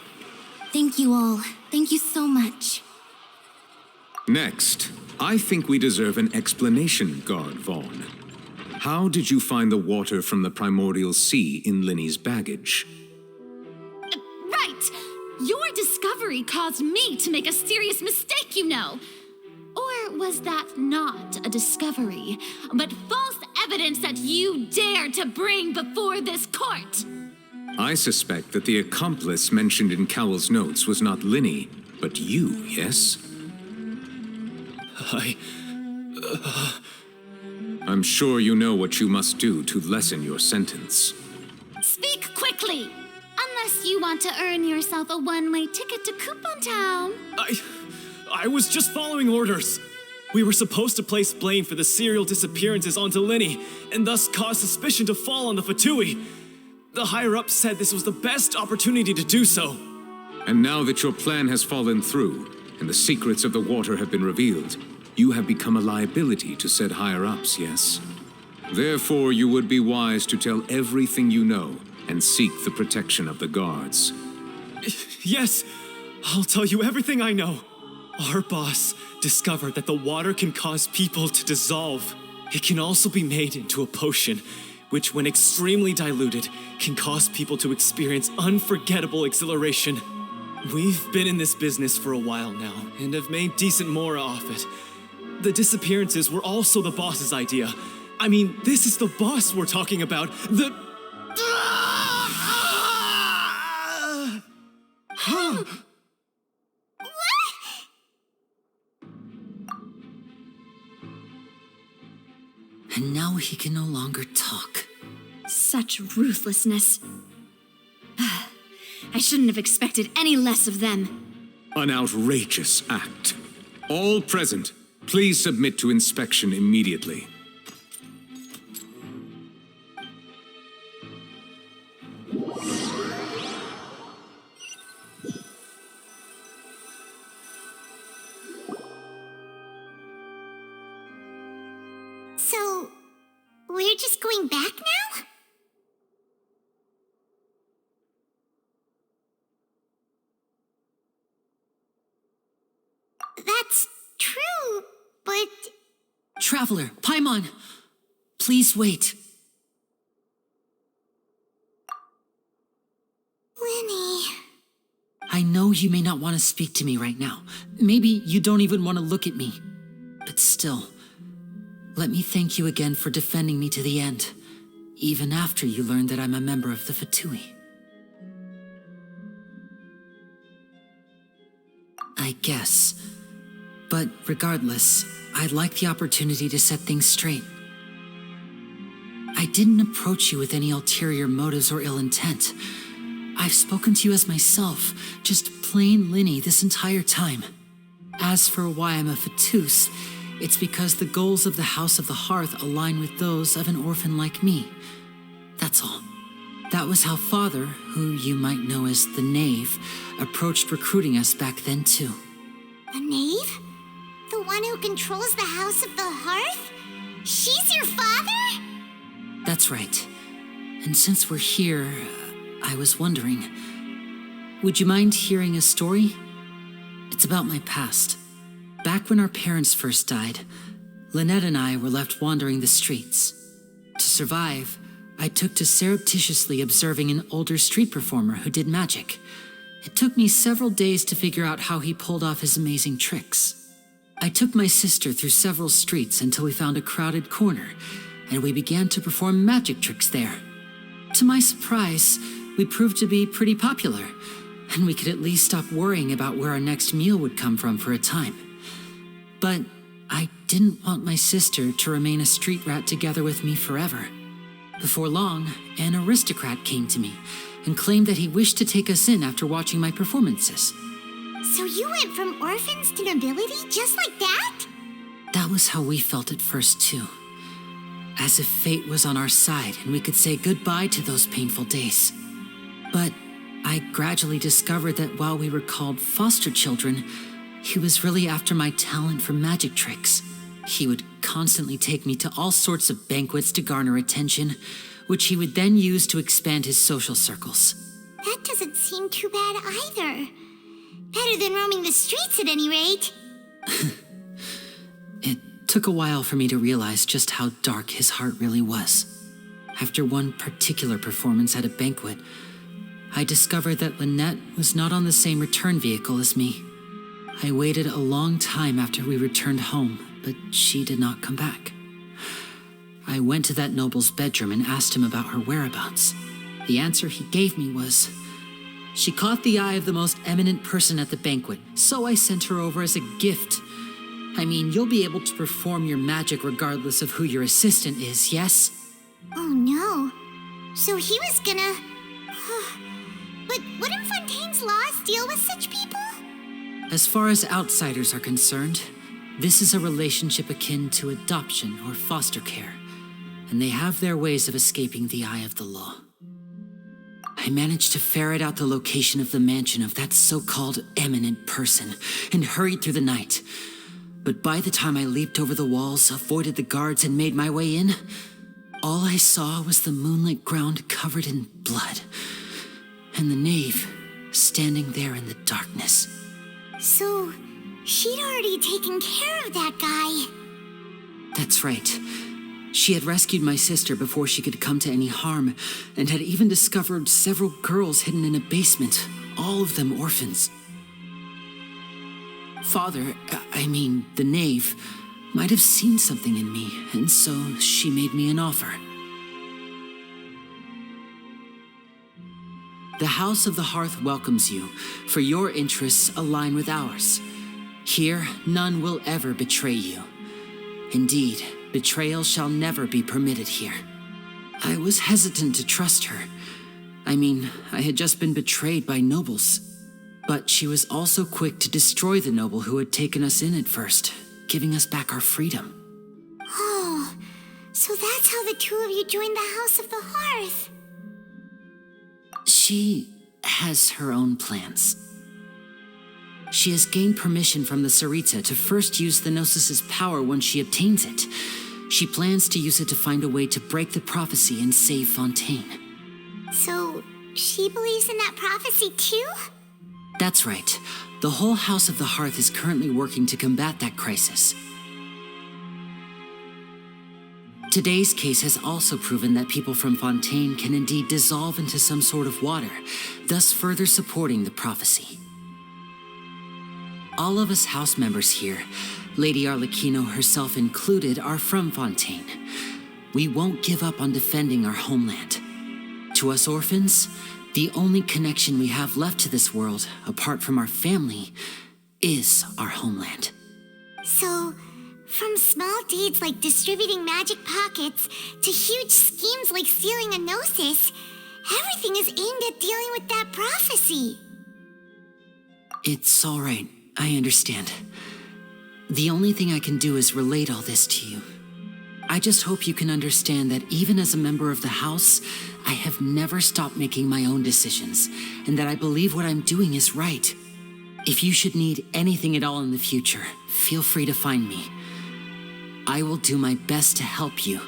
Thank you all. Thank you so much. Next, I think we deserve an explanation, Guard Vaughn. How did you find the water from the primordial sea in Lyney's baggage? Right! Your discovery caused me to make a serious mistake, you know. Or was that not a discovery, but false evidence that you dared to bring before this court? I suspect that the accomplice mentioned in Cowell's notes was not Lyney, but you, yes? I'm sure you know what you must do to lessen your sentence. Speak quickly! Unless you want to earn yourself a one-way ticket to Coupon Town. I was just following orders. We were supposed to place blame for the serial disappearances onto Lyney, and thus cause suspicion to fall on the Fatui. The higher-ups said this was the best opportunity to do so. And now that your plan has fallen through, and the secrets of the water have been revealed, You have become a liability to said higher-ups, yes? Therefore, you would be wise to tell everything you know and seek the protection of the guards. Yes, I'll tell you everything I know. Our boss discovered that the water can cause people to dissolve. It can also be made into a potion, which when extremely diluted, can cause people to experience unforgettable exhilaration. We've been in this business for a while now, and have made decent mora off it. The disappearances were also the boss's idea. I mean, this is the boss we're talking about. And now he can no longer talk. Such ruthlessness. I shouldn't have expected any less of them. An outrageous act. All present, please submit to inspection immediately. So, we're just going back now? That's true, but... Traveler, Paimon, please wait. Lyney... I know you may not want to speak to me right now. Maybe you don't even want to look at me. But still, let me thank you again for defending me to the end, even after you learned that I'm a member of the Fatui. I guess. But regardless, I'd like the opportunity to set things straight. I didn't approach you with any ulterior motives or ill intent. I've spoken to you as myself, just plain Lyney this entire time. As for why I'm a Fatus, it's because the goals of the House of the Hearth align with those of an orphan like me. That's all. That was how Father, who you might know as the Knave, approached recruiting us back then too. The Knave? The one who controls the House of the Hearth? She's your father? That's right. And since we're here, I was wondering, would you mind hearing a story? It's about my past. Back when our parents first died, Lynette and I were left wandering the streets. To survive, I took to surreptitiously observing an older street performer who did magic. It took me several days to figure out how he pulled off his amazing tricks. I took my sister through several streets until we found a crowded corner, and we began to perform magic tricks there. To my surprise, we proved to be pretty popular, and we could at least stop worrying about where our next meal would come from for a time. But I didn't want my sister to remain a street rat together with me forever. Before long, an aristocrat came to me and claimed that he wished to take us in after watching my performances. So you went from orphans to nobility just like that? That was how we felt at first, too. As if fate was on our side and we could say goodbye to those painful days. But I gradually discovered that while we were called foster children, he was really after my talent for magic tricks. He would constantly take me to all sorts of banquets to garner attention, which he would then use to expand his social circles. That doesn't seem too bad either. Better than roaming the streets at any rate. It took a while for me to realize just how dark his heart really was. After one particular performance at a banquet, I discovered that Lynette was not on the same return vehicle as me. I waited a long time after we returned home, but she did not come back. I went to that noble's bedroom and asked him about her whereabouts. The answer he gave me was, she caught the eye of the most eminent person at the banquet, so I sent her over as a gift. I mean, you'll be able to perform your magic regardless of who your assistant is, yes? Oh no. So he was gonna... But wouldn't Fontaine's laws deal with such people? As far as outsiders are concerned, this is a relationship akin to adoption or foster care, and they have their ways of escaping the eye of the law. I managed to ferret out the location of the mansion of that so-called eminent person and hurried through the night. But by the time I leaped over the walls, avoided the guards, and made my way in, all I saw was the moonlit ground covered in blood, and the knave standing there in the darkness. So, she'd already taken care of that guy. That's right. She had rescued my sister before she could come to any harm, and had even discovered several girls hidden in a basement, all of them orphans. Father, the knave, might have seen something in me, and so she made me an offer. The House of the Hearth welcomes you, for your interests align with ours. Here, none will ever betray you. Indeed, betrayal shall never be permitted here. I was hesitant to trust her. I had just been betrayed by nobles. But she was also quick to destroy the noble who had taken us in at first, giving us back our freedom. Oh, so that's how the two of you joined the House of the Hearth. She has her own plans. She has gained permission from the Tsaritsa to first use the Gnosis' power when she obtains it. She plans to use it to find a way to break the prophecy and save Fontaine. So, she believes in that prophecy too? That's right. The whole House of the Hearth is currently working to combat that crisis. Today's case has also proven that people from Fontaine can indeed dissolve into some sort of water, thus further supporting the prophecy. All of us house members here, Lady Arlecchino herself included, are from Fontaine. We won't give up on defending our homeland. To us orphans, the only connection we have left to this world, apart from our family, is our homeland. So, from small deeds like distributing magic pockets to huge schemes like stealing a Gnosis, everything is aimed at dealing with that prophecy. It's all right. I understand. The only thing I can do is relate all this to you. I just hope you can understand that even as a member of the House, I have never stopped making my own decisions, and that I believe what I'm doing is right. If you should need anything at all in the future, feel free to find me. I will do my best to help you,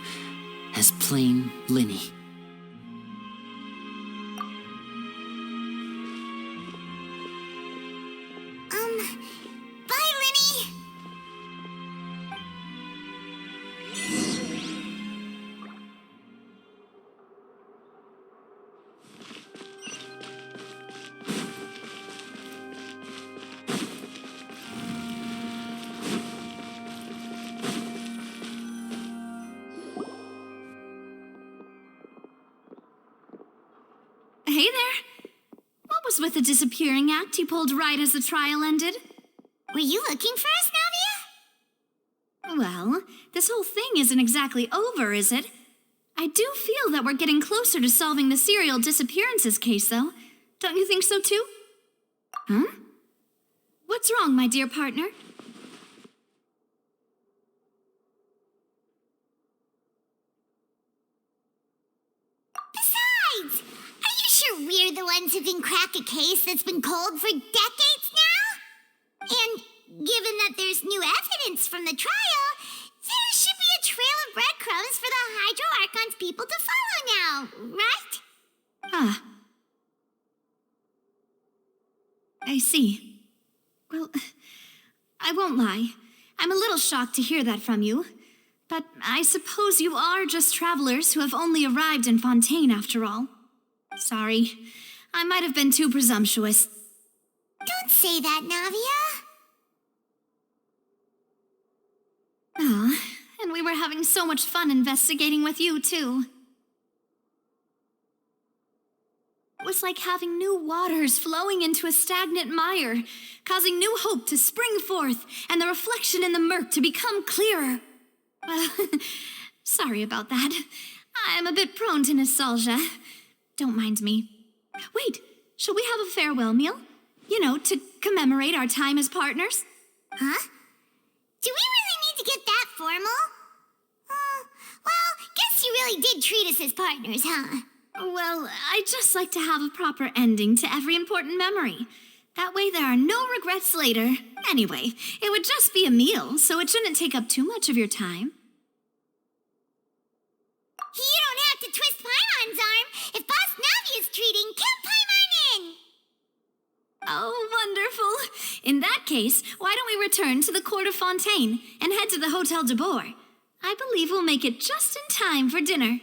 as plain Lyney. Bye, Lyney! Hey there. What was with the disappearing act you pulled right as the trial ended? Were you looking for us, Navia? Well, this whole thing isn't exactly over, is it? I do feel that we're getting closer to solving the serial disappearances case, though. Don't you think so, too? Huh? What's wrong, my dear partner? Besides, are you sure we're the ones who can crack a case that's been cold for decades now? And given that there's new evidence from the trial, there should be a trail of breadcrumbs for the Hydro Archon's people to follow now, right? Ah. I see. Well, I won't lie. I'm a little shocked to hear that from you. But I suppose you are just travelers who have only arrived in Fontaine after all. Sorry. I might have been too presumptuous. Don't say that, Navia. Ah, and we were having so much fun investigating with you, too. It was like having new waters flowing into a stagnant mire, causing new hope to spring forth, and the reflection in the murk to become clearer. Sorry about that. I'm a bit prone to nostalgia. Don't mind me. Wait, shall we have a farewell meal? You know, to commemorate our time as partners? Huh? Do we really need to get that formal? Well, guess you really did treat us as partners, huh? Well, I'd just like to have a proper ending to every important memory. That way there are no regrets later. Anyway, it would just be a meal, so it shouldn't take up too much of your time. You don't have to twist Paimon's arm. If Boss Navia's treating, count Paimon in! Oh, wonderful. In that case, why don't we return to the court of Fontaine and head to the Hotel de Boer? I believe we'll make it just in time for dinner.